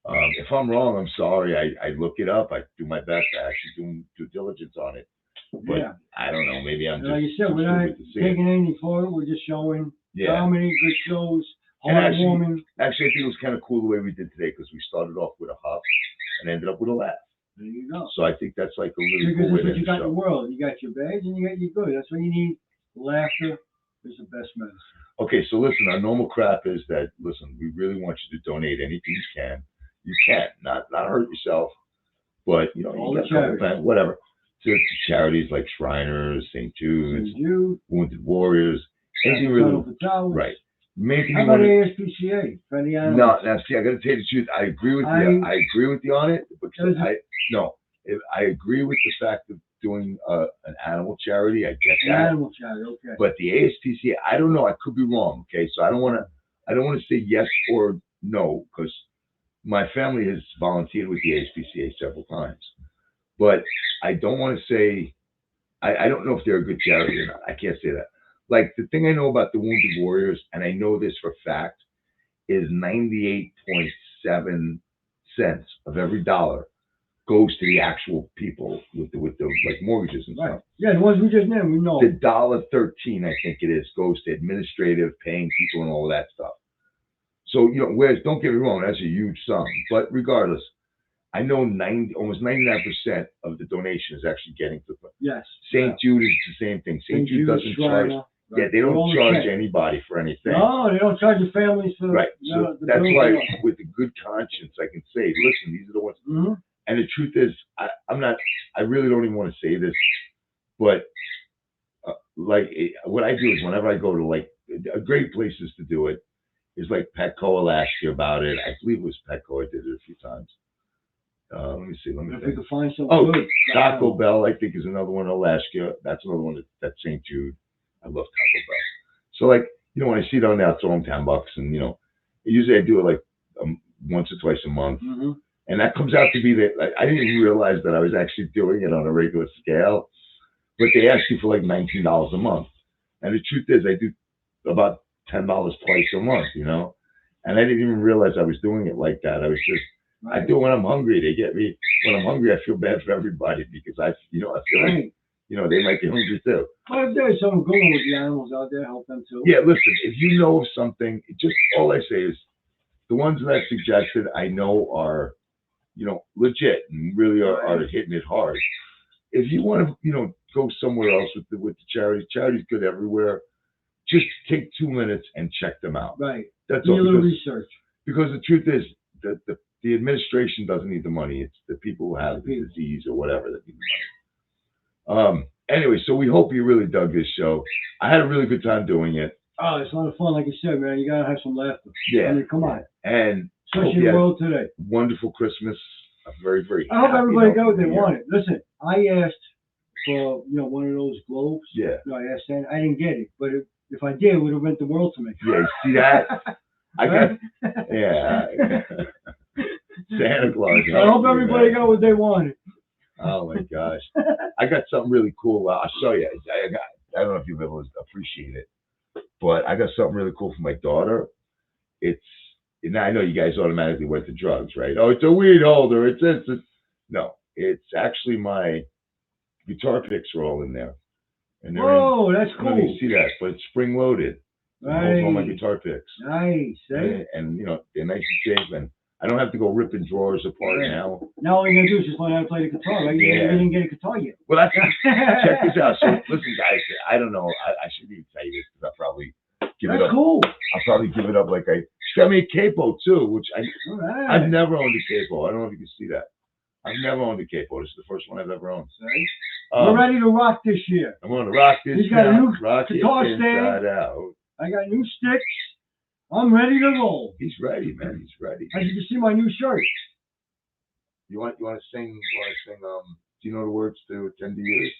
[SPEAKER 1] If I'm wrong, I'm sorry. I look it up. I do my best to actually do due diligence on it. But
[SPEAKER 2] yeah.
[SPEAKER 1] I don't know. Maybe I'm just.
[SPEAKER 2] Like you said, we're not taking anything for it. We're just showing comedy, good shows, heartwarming.
[SPEAKER 1] Actually, I think it was kind of cool the way we did today because we started off with a huff and ended up with a laugh.
[SPEAKER 2] There you go.
[SPEAKER 1] So I think that's like a really
[SPEAKER 2] because
[SPEAKER 1] cool way
[SPEAKER 2] that's what you got
[SPEAKER 1] show.
[SPEAKER 2] in the world. You got your bags and you got your good. That's what you need. Laughter is the best medicine.
[SPEAKER 1] Okay, so listen, our normal crap is that, listen, we really want you to donate anything you can. You can, not hurt yourself, but, you know,
[SPEAKER 2] all
[SPEAKER 1] you
[SPEAKER 2] the
[SPEAKER 1] got whatever. To charities like Shriners, St. Jude's, Wounded Warriors, anything really. Right. Maybe
[SPEAKER 2] how about ASPCA?
[SPEAKER 1] No, now see, I got to tell you the truth. I agree with you. I agree with you on it, because I agree with the fact of doing an animal charity. I get that.
[SPEAKER 2] Animal charity, okay.
[SPEAKER 1] But the ASPCA, I don't know. I could be wrong. Okay, so I don't want to say yes or no, because my family has volunteered with the ASPCA several times. But I don't want to say I don't know if they're a good charity or not. I can't say that. Like, the thing I know about the Wounded Warriors, and I know this for a fact, is 98.7 cents of every dollar goes to the actual people with the like mortgages and stuff.
[SPEAKER 2] Yeah, the ones we just named, we know.
[SPEAKER 1] The $1.13, I think it is, goes to administrative, paying people and all of that stuff. So, you know, whereas, don't get me wrong, that's a huge sum. But regardless, I know almost 99% of the donation is actually getting to them.
[SPEAKER 2] Yes.
[SPEAKER 1] St. Jude is the same thing. St. Jude doesn't charge. Yeah, they don't charge anybody for anything.
[SPEAKER 2] No, they don't charge the families for.
[SPEAKER 1] Right. So that's why, with a good conscience, I can say, listen, these are the ones.
[SPEAKER 2] Mm-hmm.
[SPEAKER 1] And the truth is, I really don't even want to say this, but what I do is whenever I go to, like, a great places to do it is like Petco asked you about it. I believe it was Petco. I did it a few times. Let me see.
[SPEAKER 2] If we can find something good.
[SPEAKER 1] Taco Bell, I think, is another one. Alaska. That's another one. That's St. Jude. I love Taco Bell. So, like, you know, when I see it on there, I throw them $10, and, you know, usually I do it like once or twice a month.
[SPEAKER 2] Mm-hmm.
[SPEAKER 1] And that comes out to be that I didn't even realize that I was actually doing it on a regular scale, but they ask you for like $19 a month. And the truth is, I do about $10 twice a month, you know, and I didn't even realize I was doing it like that. I was just I do when I'm hungry. They get me when I'm hungry. I feel bad for everybody because I feel like, they might be hungry too.
[SPEAKER 2] Well, if there's someone going with the animals out there, help them too.
[SPEAKER 1] Yeah, listen, if you know of something, just all I say is the ones that I suggested, I know are, legit and really are hitting it hard. If you want to, go somewhere else with the charity's good everywhere. Just take 2 minutes and check them out.
[SPEAKER 2] Right.
[SPEAKER 1] That's
[SPEAKER 2] Do
[SPEAKER 1] all.
[SPEAKER 2] a little research.
[SPEAKER 1] Because the truth is that the administration doesn't need the money. It's the people who have the disease or whatever that need the money. Anyway, so we hope you really dug this show. I had a really good time doing it.
[SPEAKER 2] Oh, it's a lot of fun. Like you said, man, you got to have some laughter.
[SPEAKER 1] Yeah.
[SPEAKER 2] I mean, come on.
[SPEAKER 1] And
[SPEAKER 2] especially in the world today.
[SPEAKER 1] Wonderful Christmas. A very, very
[SPEAKER 2] I hope everybody got what they wanted. Listen, I asked for, one of those globes.
[SPEAKER 1] Yeah.
[SPEAKER 2] I asked that. I didn't get it. But if I did, it would have meant the world to me.
[SPEAKER 1] Yeah, see that? I got, yeah. Santa Claus.
[SPEAKER 2] I hope everybody got what they wanted.
[SPEAKER 1] Oh my gosh. I got something really cool. I'll show you. I don't know if you've ever appreciated it, but I got something really cool for my daughter. Now I know you guys automatically went to drugs, right? Oh, it's a weed holder. It's this. No, it's actually my guitar picks are all in there. And
[SPEAKER 2] whoa, that's cool.
[SPEAKER 1] You see that, but it's spring loaded.
[SPEAKER 2] Nice.
[SPEAKER 1] It holds all my guitar picks.
[SPEAKER 2] Nice. Eh?
[SPEAKER 1] And they're nice and safe, and I don't have to go ripping drawers apart now.
[SPEAKER 2] Now all you're gonna do is just learn how to play the guitar, right? You didn't get a guitar yet.
[SPEAKER 1] Well, that's check this out. So listen, guys, I don't know. I shouldn't even tell you this because I'll probably give it up.
[SPEAKER 2] Cool.
[SPEAKER 1] I'll probably give it up like she got me a capo too, which I've never owned a capo. I don't know if you can see that. I've never owned a capo. This is the first one I've ever owned.
[SPEAKER 2] We're ready to rock this year.
[SPEAKER 1] I'm going to rock this.
[SPEAKER 2] He's got a new
[SPEAKER 1] rock
[SPEAKER 2] guitar
[SPEAKER 1] it
[SPEAKER 2] stand.
[SPEAKER 1] inside out.
[SPEAKER 2] I got new sticks. I'm ready to roll.
[SPEAKER 1] He's ready, man. He's ready.
[SPEAKER 2] As you can see, my new shirt.
[SPEAKER 1] You want to sing? Do you know the words to Tender Years?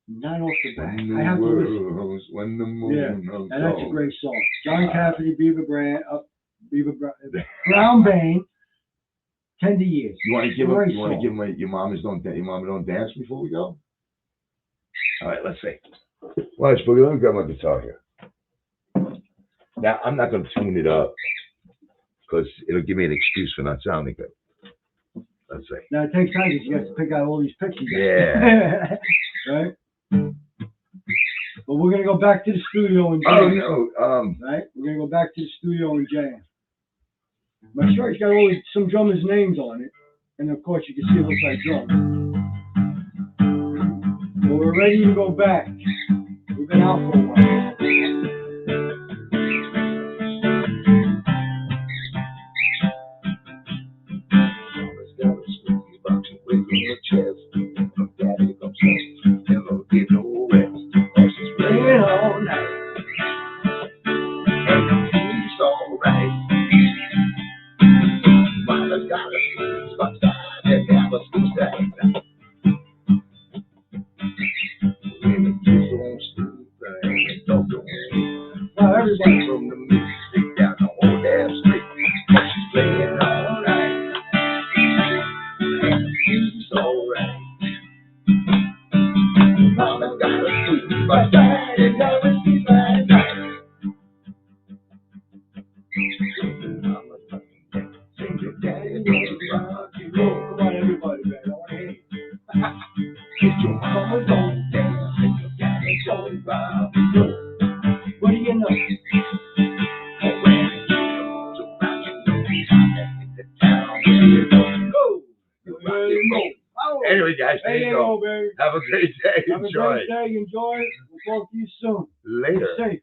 [SPEAKER 2] Not off the bat. I have to listen.
[SPEAKER 1] When the moon
[SPEAKER 2] and that's a great song. John Cafferty, Brown Bane, Tender Years.
[SPEAKER 1] You want to give your mamas don't dance before we go? All right, let's see. Well, Spooky, let me grab my guitar here. Now, I'm not going to tune it up because it'll give me an excuse for not sounding good. Let's see.
[SPEAKER 2] Now, it takes time because you have to pick out all these pictures.
[SPEAKER 1] Yeah.
[SPEAKER 2] Right? But we're going to go back to the studio and jam.
[SPEAKER 1] Oh, no.
[SPEAKER 2] Right? We're going to go back to the studio and jam. My shirt's got some drummers' names on it. And, of course, you can see it looks like drums. But we're ready to go back. We've been out for a while.
[SPEAKER 1] Anyway, guys, there you go.
[SPEAKER 2] Baby.
[SPEAKER 1] Have a great day.
[SPEAKER 2] Have a great day. Enjoy. We'll talk to you soon.
[SPEAKER 1] Later.
[SPEAKER 2] Be safe.